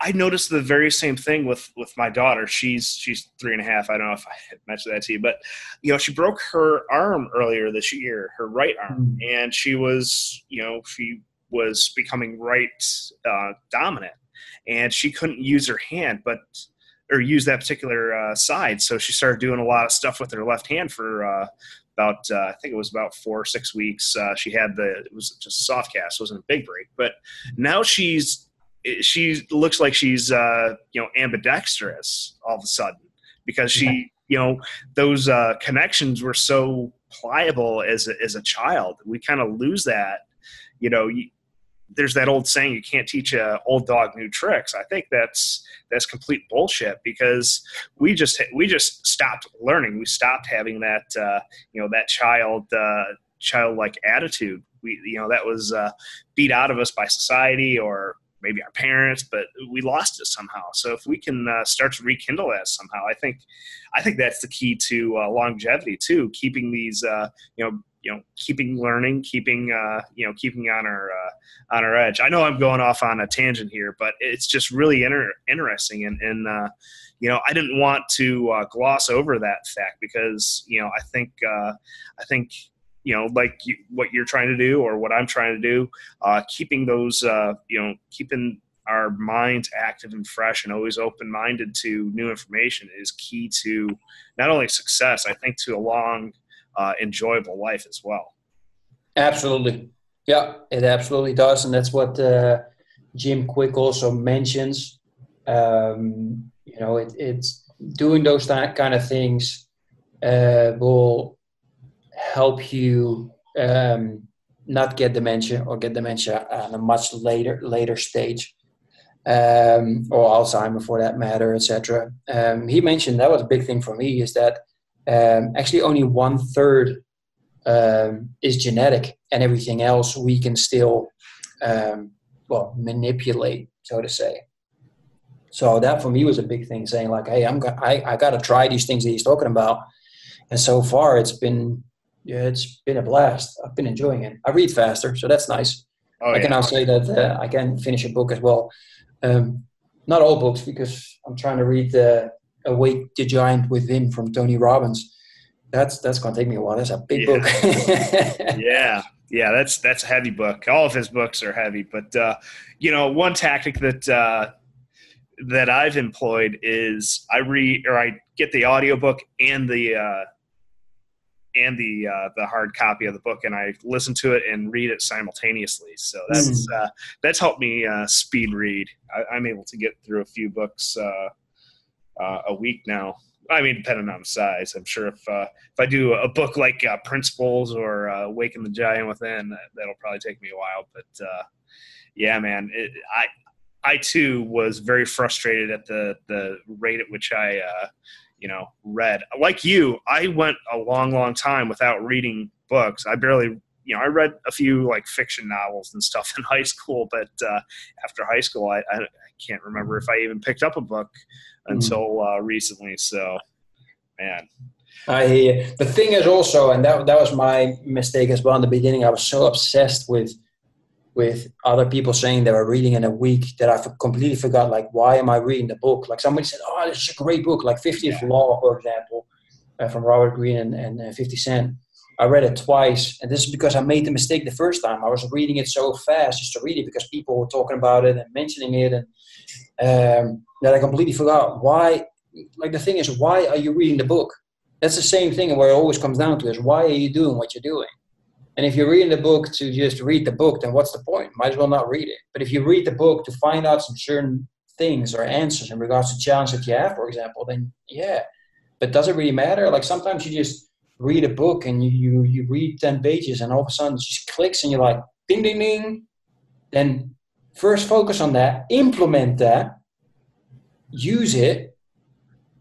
I noticed the very same thing with my daughter. She's 3.5. I don't know if I mentioned that to you, but she broke her arm earlier this year, her right arm, and she was becoming right dominant, and she couldn't use her hand, or use that particular side. So she started doing a lot of stuff with her left hand for about I think it was about 4 or 6 weeks. It was just a soft cast, it wasn't a big break, but now she looks like she's ambidextrous all of a sudden, because those connections were so pliable as a child. We kind of lose that. There's that old saying, you can't teach an old dog new tricks. I think that's complete bullshit, because we just stopped learning. We stopped having that that childlike attitude. That was beat out of us by society or maybe our parents, but we lost it somehow. So if we can start to rekindle that somehow, I think that's the key to longevity too. Keeping these, keeping learning, keeping on our edge. I know I'm going off on a tangent here, but it's just really interesting. And I didn't want to gloss over that fact, because, I think what you're trying to do, or what I'm trying to do, keeping those, keeping our minds active and fresh and always open-minded to new information is key to not only success, I think to a long, enjoyable life as well.
Absolutely. Yeah, it absolutely does. And that's what Jim Quick also mentions. It's doing those kind of things will help you not get dementia, or get dementia at a much later stage, or Alzheimer for that matter, etc. He mentioned that was a big thing for me, is that actually only 1/3 is genetic, and everything else we can still manipulate, so to say. So that for me was a big thing, saying like, hey, I got to try these things that he's talking about. And so far it's been a blast. I've been enjoying it. I read faster, so that's nice. I can now say that I can finish a book as well. Not all books, because I'm trying to read Awake the Giant Within from Tony Robbins. That's going to take me a while. That's a big book.
Yeah, that's a heavy book. All of his books are heavy, but one tactic that I've employed is I get the audiobook and the hard copy of the book, and I listen to it and read it simultaneously. So that's helped me speed read. I'm able to get through a few books a week now. I mean, depending on the size. I'm sure if I do a book like Principles or Awaken the Giant Within, that'll probably take me a while. But yeah, man, I too was very frustrated at the rate at which I read. Like you, I went a long, long time without reading books. I barely, I read a few like fiction novels and stuff in high school, but after high school, I can't remember if I even picked up a book until recently. So, man.
The thing is also, and that was my mistake as well in the beginning, I was so obsessed with other people saying they were reading in a week that I completely forgot, like, why am I reading the book? Like somebody said, oh, this is a great book, like 50th Law, for example, from Robert Greene and 50 Cent. I read it twice, and this is because I made the mistake the first time. I was reading it so fast just to read it because people were talking about it and mentioning it, and that I completely forgot why. Like the thing is, why are you reading the book? That's the same thing where it always comes down to is, why are you doing what you're doing? And if you're reading the book to just read the book, then what's the point? Might as well not read it. But if you read the book to find out some certain things or answers in regards to challenge that you have, for example, then yeah. But does it really matter? Like sometimes you just read a book and you read 10 pages and all of a sudden it just clicks and you're like, ding, ding, ding. Then first focus on that, implement that, use it,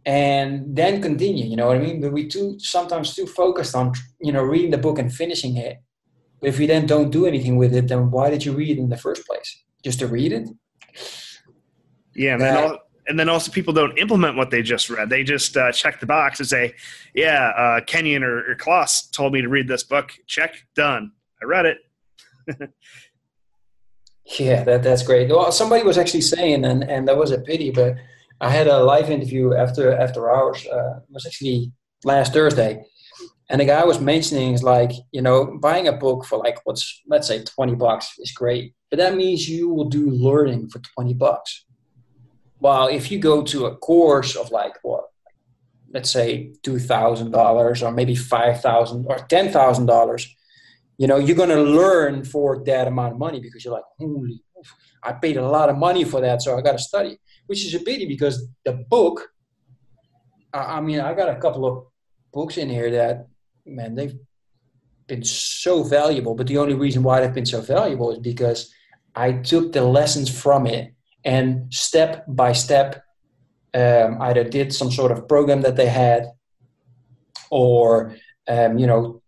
and then continue. You know what I mean? But we sometimes too focused on, reading the book and finishing it. But if you then don't do anything with it, then why did you read it in the first place? Just to read it?
Yeah, and then also people don't implement what they just read. They just check the box and say, yeah, Kenyon or Klaas told me to read this book. Check, done. I read it.
Yeah, that's great. Well, somebody was actually saying, and that was a pity, but I had a live interview after hours. It was actually last Thursday, and the guy was mentioning is like, buying a book for like let's say $20 is great, but that means you will do learning for $20. While if you go to a course of like what, let's say $2,000 or maybe $5,000 or $10,000, you're going to learn for that amount of money because you're like, holy, I paid a lot of money for that, so I got to study, which is a pity because the book, I mean, I got a couple of books in here that, man, they've been so valuable, but the only reason why they've been so valuable is because I took the lessons from it and step by step, either did some sort of program that they had or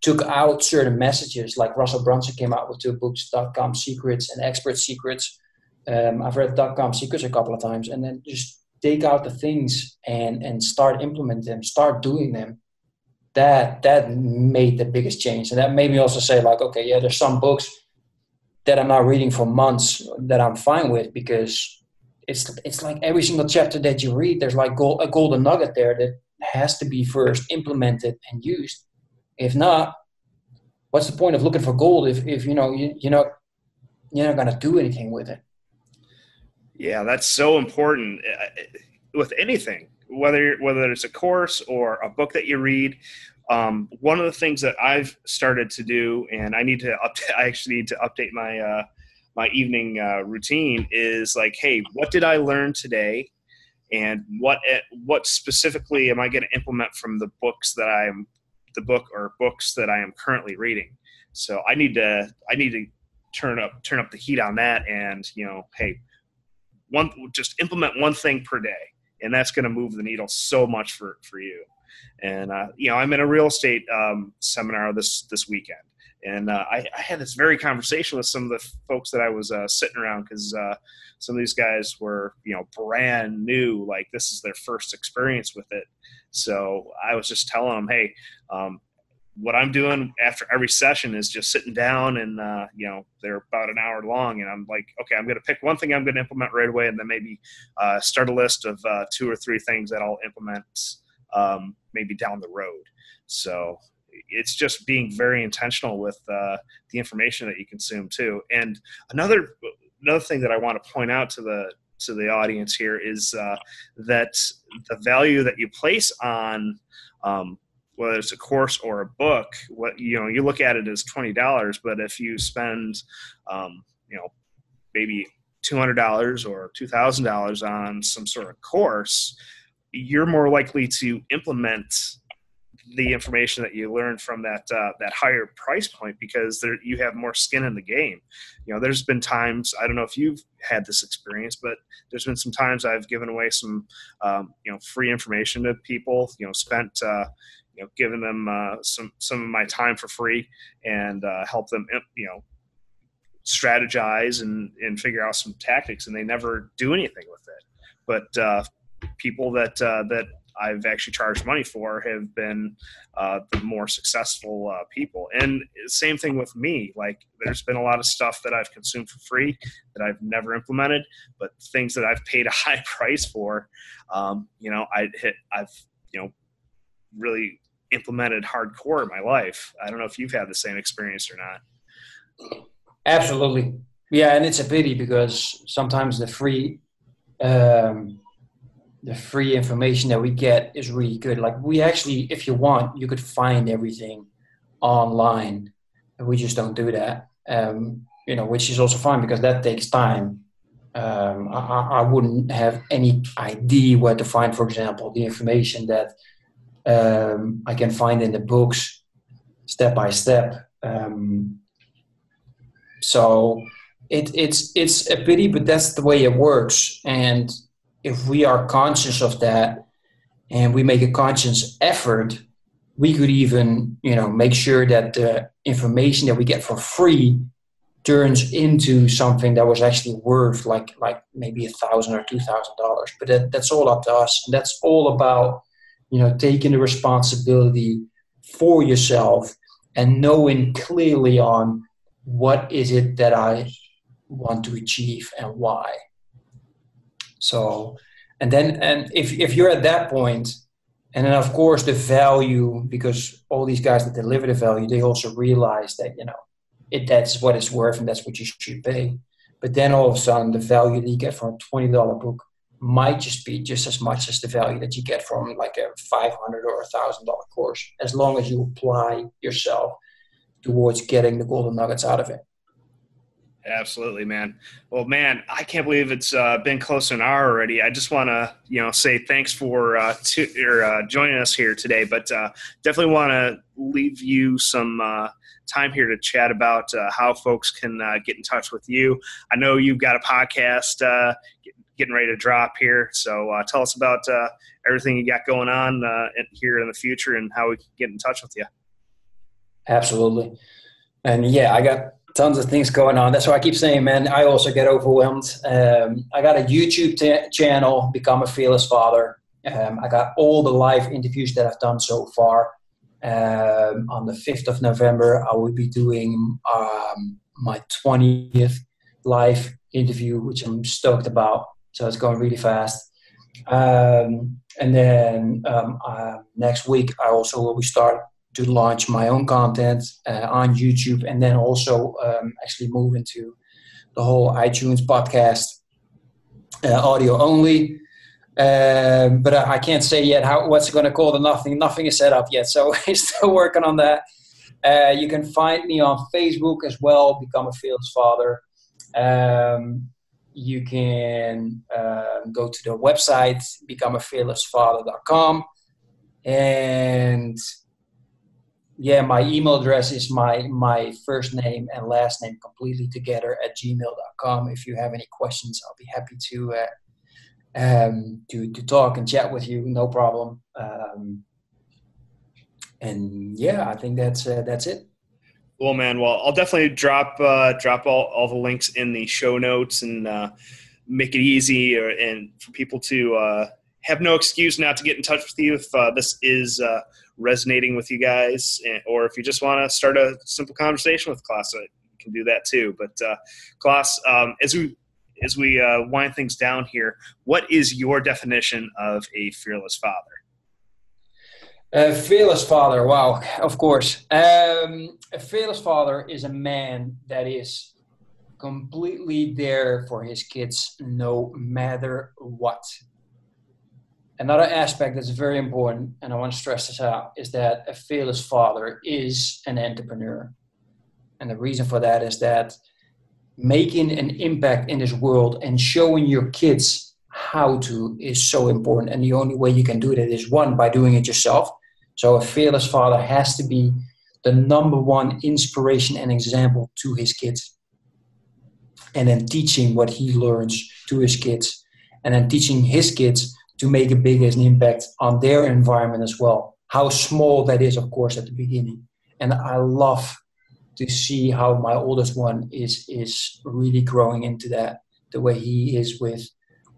took out certain messages. Like Russell Brunson came out with 2 books, .com Secrets and Expert Secrets. I've read .com Secrets a couple of times, and then just take out the things and start implementing them, start doing them. That made the biggest change. And that made me also say like, okay, yeah, there's some books that I'm not reading for months that I'm fine with, because it's like every single chapter that you read, there's like a golden nugget there that has to be first implemented and used. If not, what's the point of looking for gold if you're not going to do anything with it?
Yeah, that's so important with anything, whether it's a course or a book that you read. One of the things that I've started to do, and I actually need to update my my evening routine, is like, hey, what did I learn today, and what specifically am I going to implement from the book or books that I am currently reading. So I need to turn up the heat on that, and hey, just implement one thing per day, and that's going to move the needle so much for you. And I'm in a real estate seminar this weekend, and I had this very conversation with some of the folks that I was sitting around, because some of these guys were brand new, like this is their first experience with it. So I was just telling them, hey, what I'm doing after every session is just sitting down, and they're about an hour long, and I'm like, okay, I'm going to pick one thing I'm going to implement right away, and then maybe start a list of 2 or 3 things that I'll implement maybe down the road. So it's just being very intentional with the information that you consume too. And another thing that I want to point out to the audience here is that the value that you place on whether it's a course or a book, you look at it as $20, but if you spend maybe $200 or $2,000 on some sort of course, you're more likely to implement the information that you learn from that higher price point, because you have more skin in the game. There's been times, I don't know if you've had this experience, but there's been some times I've given away some free information to people, spent giving them some of my time for free, and help them strategize and figure out some tactics, and they never do anything with it. But people that I've actually charged money for have been the more successful people. And same thing with me. Like, there's been a lot of stuff that I've consumed for free that I've never implemented, but things that I've paid a high price for, I've really implemented hardcore in my life. I don't know if you've had the same experience or not.
Absolutely. Yeah, and it's a pity because sometimes the free information that we get is really good. Like, we actually, if you want, you could find everything online, and we just don't do that. Which is also fine because that takes time. I wouldn't have any idea where to find, for example, the information that I can find in the books step by step. So it's a pity, but that's the way it works. And if we are conscious of that and we make a conscious effort, we could even, make sure that the information that we get for free turns into something that was actually worth like maybe $1,000 or $2,000. But that's all up to us. And that's all about, taking the responsibility for yourself and knowing clearly on what is it that I want to achieve and why. So, and if you're at that point, and then of course the value, because all these guys that deliver the value, they also realize that, that's what it's worth and that's what you should pay. But then all of a sudden the value that you get from a $20 book might just be just as much as the value that you get from like a $500 or $1,000 course, as long as you apply yourself towards getting the golden nuggets out of it.
Absolutely, man. Well, man, I can't believe it's been close to an hour already. I just want to, say thanks for joining us here today, but definitely want to leave you some time here to chat about how folks can get in touch with you. I know you've got a podcast getting ready to drop here, so tell us about everything you got going on here in the future and how we can get in touch with you.
Absolutely. And yeah, I got tons of things going on. That's why I keep saying, man, I also get overwhelmed. I got a YouTube channel, Become a Fearless Father. I got all the live interviews that I've done so far. On the 5th of November, I will be doing my 20th live interview, which I'm stoked about. So it's going really fast. And then next week, I also will be starting to launch my own content on YouTube, and then also actually move into the whole iTunes podcast, audio only. But I can't say yet what's going to call the nothing. Nothing is set up yet, so we're still working on that. You can find me on Facebook as well, Become a Fearless Father. You can go to the website, becomeafearlessfather.com. And yeah, my email address is my first name and last name completely together at gmail.com. If you have any questions, I'll be happy to talk and chat with you. No problem. And yeah, I think that's it.
Well, man, I'll definitely drop all the links in the show notes and make it easy and for people to have no excuse not to get in touch with you if this is resonating with you guys, or if you just want to start a simple conversation with Klaas, you can do that too. But Klaas, as we wind things down here, what is your definition of a fearless father?
A fearless father, wow, of course. A fearless father is a man that is completely there for his kids no matter what. Another aspect that's very important, and I want to stress this out, is that a fearless father is an entrepreneur. And the reason for that is that making an impact in this world and showing your kids how to is so important. And the only way you can do that is, one, by doing it yourself. So a fearless father has to be the number one inspiration and example to his kids. And then teaching what he learns to his kids. And then teaching his kids to make a big impact on their environment as well. How small that is, of course, at the beginning. And I love to see how my oldest one is really growing into that, the way he is with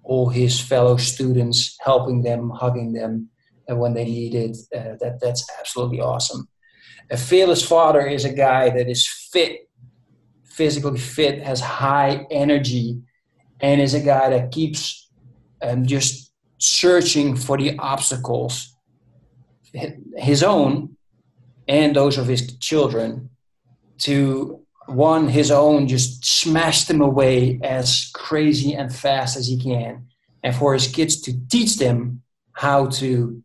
all his fellow students, helping them, hugging them, and when they need it. That's absolutely awesome. A fearless father is a guy that is fit, physically fit, has high energy, and is a guy that keeps just searching for the obstacles, his own and those of his children, to one, his own, just smash them away as crazy and fast as he can, and for his kids to teach them how to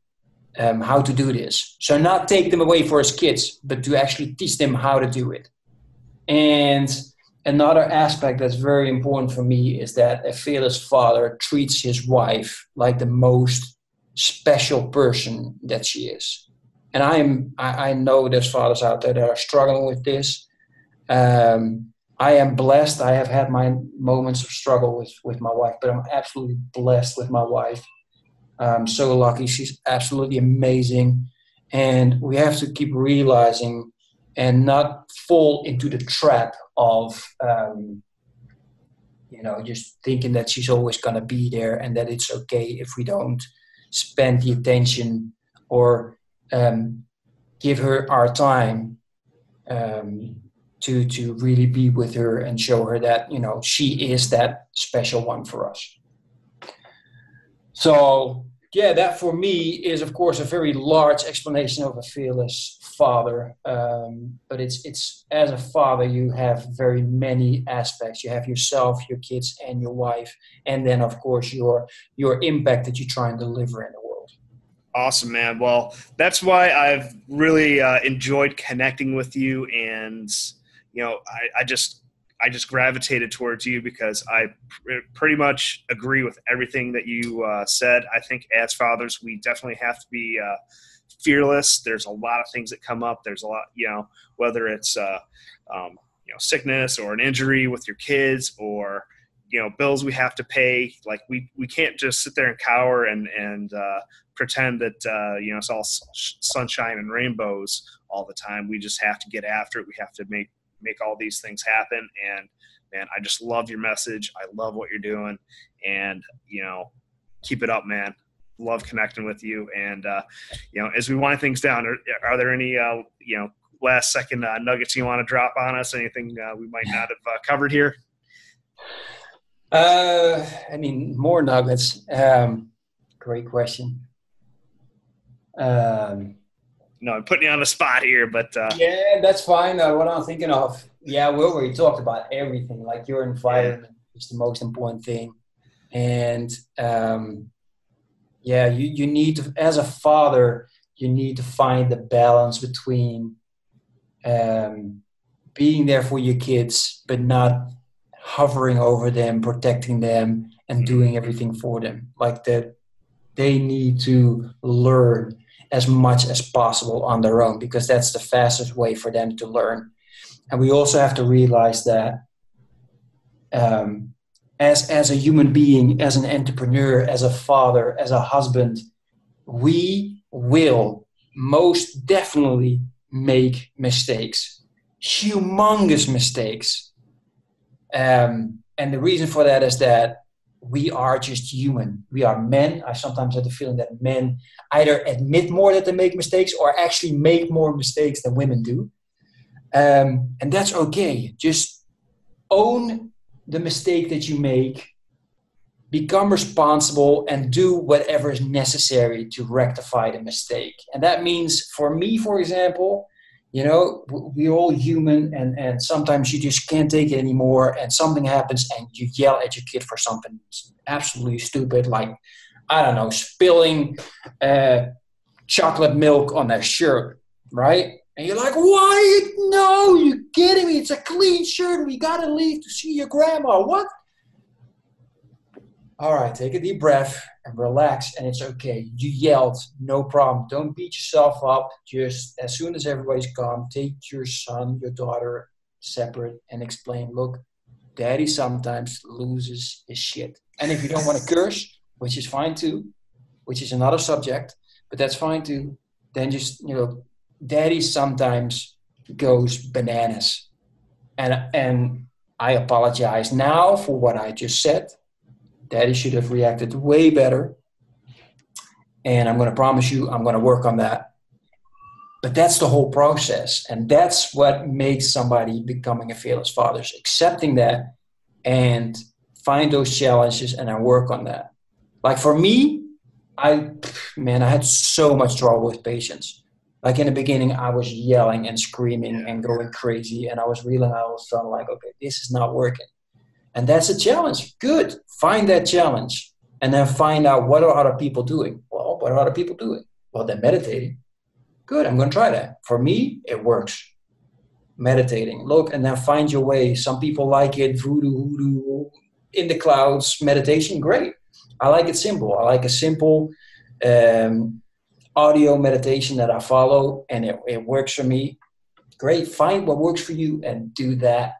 do this. So not take them away for his kids, but to actually teach them how to do it. And another aspect that's very important for me is that a fearless father treats his wife like the most special person that she is. And I know there's fathers out there that are struggling with this. I am blessed. I have had my moments of struggle with my wife, but I'm absolutely blessed with my wife. I'm so lucky. She's absolutely amazing. And we have to keep realizing and not fall into the trap of, just thinking that she's always going to be there and that it's okay if we don't spend the attention or give her our time. to really be with her and show her that, you know, she is that special one for us. So yeah, that for me is of course a very large explanation of a fearless father. But it's as a father, you have very many aspects. You have yourself, your kids, and your wife, and then of course your impact that you try and deliver in the world.
Awesome, man. Well, that's why I've really enjoyed connecting with you, and you know, I just gravitated towards you because I pretty much agree with everything that you said. I think as fathers, we definitely have to be fearless. There's a lot of things that come up. There's a lot, you know, whether it's you know, sickness or an injury with your kids, or you know, bills we have to pay. Like we can't just sit there and cower and pretend that you know, it's all sunshine and rainbows all the time. We just have to get after it. We have to make all these things happen. And man, I just love your message. I love what you're doing, and you know, keep it up, man. Love connecting with you. And you know, as we wind things down, are there any you know, last second nuggets you want to drop on us? Anything we might not have covered here?
I mean, more nuggets. Great question.
No, I'm putting you on the spot here, but
yeah, that's fine. What I'm thinking of, yeah, we already talked about everything. Like your environment is the most important thing, and yeah, you need to, as a father, you need to find the balance between being there for your kids, but not hovering over them, protecting them, and doing everything for them. Like that, they need to learn as much as possible on their own, because that's the fastest way for them to learn. And we also have to realize that as a human being, as an entrepreneur, as a father, as a husband, we will most definitely make mistakes, humongous mistakes. And the reason for that is that we are just human. We are men. I sometimes have the feeling that men either admit more that they make mistakes or actually make more mistakes than women do. And that's okay. Just own the mistake that you make, become responsible, and do whatever is necessary to rectify the mistake. And that means for me, for example, you know, we're all human, and sometimes you just can't take it anymore, and something happens and you yell at your kid for something absolutely stupid, like, I don't know, spilling chocolate milk on their shirt, right? And you're like, why? No, you're kidding me. It's a clean shirt. We got to leave to see your grandma. What? All right, take a deep breath and relax, and it's okay. You yelled, no problem. Don't beat yourself up. Just as soon as everybody's gone, take your son, your daughter separate and explain, look, daddy sometimes loses his shit. And if you don't want to curse, which is fine too, which is another subject, but that's fine too, then just, you know, daddy sometimes goes bananas. And I apologize now for what I just said. Daddy should have reacted way better. And I'm going to promise you, I'm going to work on that. But that's the whole process. And that's what makes somebody becoming a fearless father, is accepting that and find those challenges and then work on that. Like for me, I had so much trouble with patience. Like in the beginning, I was yelling and screaming and going crazy. And I was realizing all of a sudden, like, okay, this is not working. And that's a challenge. Good. Find that challenge. And then find out, what are other people doing? Well, what are other people doing? Well, they're meditating. Good. I'm going to try that. For me, it works. Meditating. Look, and then find your way. Some people like it. Voodoo, hoodoo, in the clouds, meditation. Great. I like it simple. I like a simple audio meditation that I follow, and it works for me. Great. Find what works for you and do that.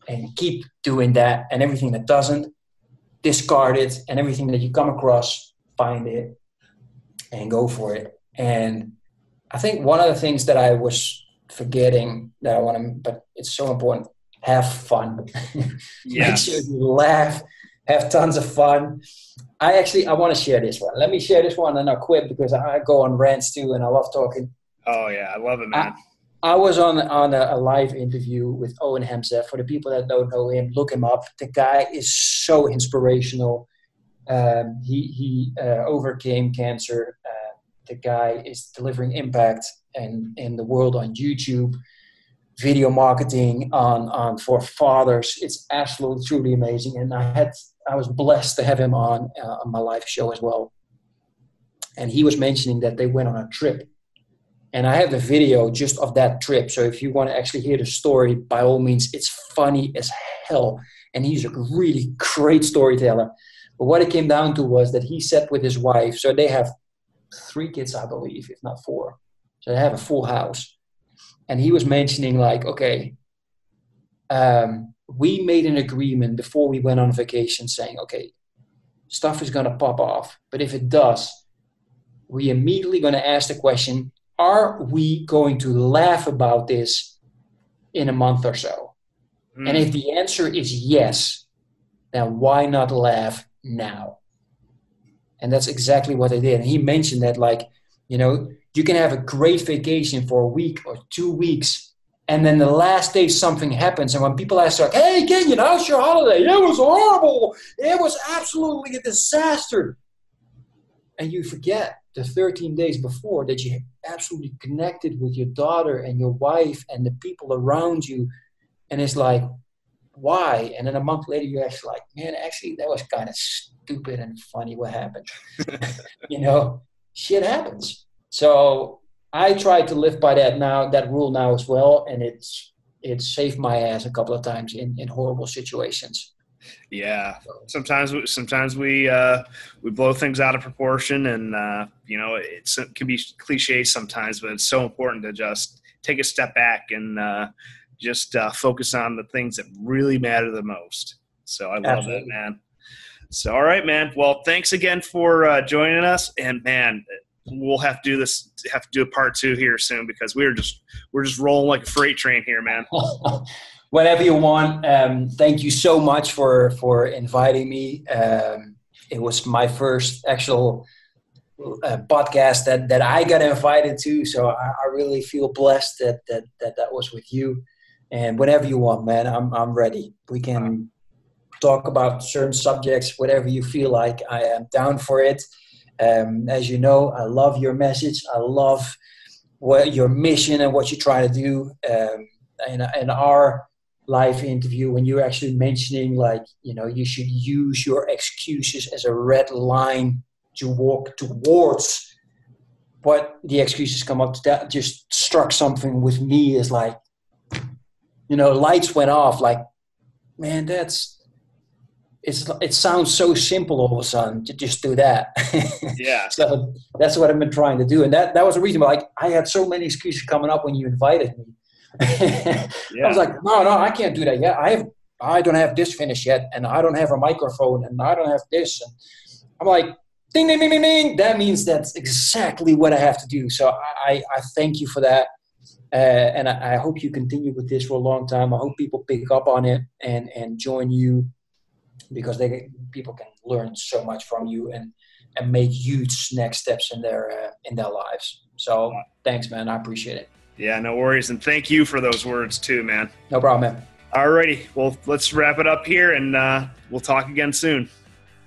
And keep doing that, and everything that doesn't, discard it, and everything that you come across, find it and go for it. And I think one of the things that I was forgetting that I want to, but it's so important, have fun. Make sure you laugh, have tons of fun. I want to share this one. Let me share this one and I'll quit, because I go on rants too and I love talking.
Oh yeah, I love it, man.
I was on a live interview with Owen Hemseth. For the people that don't know him, look him up. The guy is so inspirational. He overcame cancer. The guy is delivering impact in the world on YouTube, video marketing on for fathers. It's absolutely truly amazing. And I was blessed to have him on my live show as well. And he was mentioning that they went on a trip. And I have the video just of that trip. So if you want to actually hear the story, by all means, it's funny as hell. And he's a really great storyteller. But what it came down to was that he sat with his wife. So they have 3 kids, I believe, if not 4. So they have a full house. And he was mentioning like, okay, we made an agreement before we went on vacation saying, okay, stuff is going to pop off. But if it does, we immediately going to ask the question, are we going to laugh about this in a month or so? And if the answer is yes, then why not laugh now? And that's exactly what they did. And he mentioned that, like, you know, you can have a great vacation for a week or 2 weeks, and then the last day something happens. And when people ask, like, hey, Kenyon, how's your holiday? It was horrible. It was absolutely a disaster. And you forget the 13 days before that you absolutely connected with your daughter and your wife and the people around you. And it's like, why? And then a month later, you're actually like, man, actually, that was kind of stupid and funny what happened. You know, shit happens. So I try to live by that rule now as well. And it's saved my ass a couple of times in horrible situations.
Yeah, sometimes we blow things out of proportion, and you know, it can be cliche sometimes, but it's so important to just take a step back and just focus on the things that really matter the most. So I love that, man. So all right, man. Well, thanks again for joining us, and man, we'll have to do a part 2 here soon, because we're just rolling like a freight train here, man.
Whenever you want. Thank you so much for inviting me. It was my first actual podcast that I got invited to, so I really feel blessed that was with you. And whenever you want, man, I'm ready. We can talk about certain subjects, whatever you feel like. I am down for it. As you know, I love your message. I love what your mission and what you're trying to do. And our live interview, when you're actually mentioning, like, you know, you should use your excuses as a red line to walk towards, but the excuses come up to that just struck something with me. Is like, you know, lights went off, like, man, it sounds so simple all of a sudden to just do that.
Yeah.
So that's what I've been trying to do. And that was the reason why, like, I had so many excuses coming up when you invited me. Yeah. I was like, no, I can't do that yet. I don't have this finished yet, and I don't have a microphone, and I don't have this. And I'm like, ding, ding, ding, ding, ding. That means that's exactly what I have to do. So I thank you for that. And I hope you continue with this for a long time. I hope people pick up on it and join you, because people can learn so much from you and make huge next steps in their lives. So thanks, man. I appreciate it.
Yeah, no worries. And thank you for those words too, man.
No problem, man.
Alrighty. Well, let's wrap it up here, and we'll talk again soon.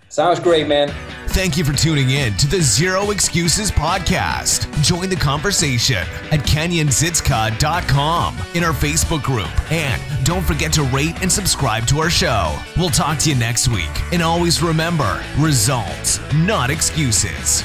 Sounds great, man.
Thank you for tuning in to the Zero Excuses podcast. Join the conversation at kenyonzitska.com in our Facebook group. And don't forget to rate and subscribe to our show. We'll talk to you next week. And always remember, results, not excuses.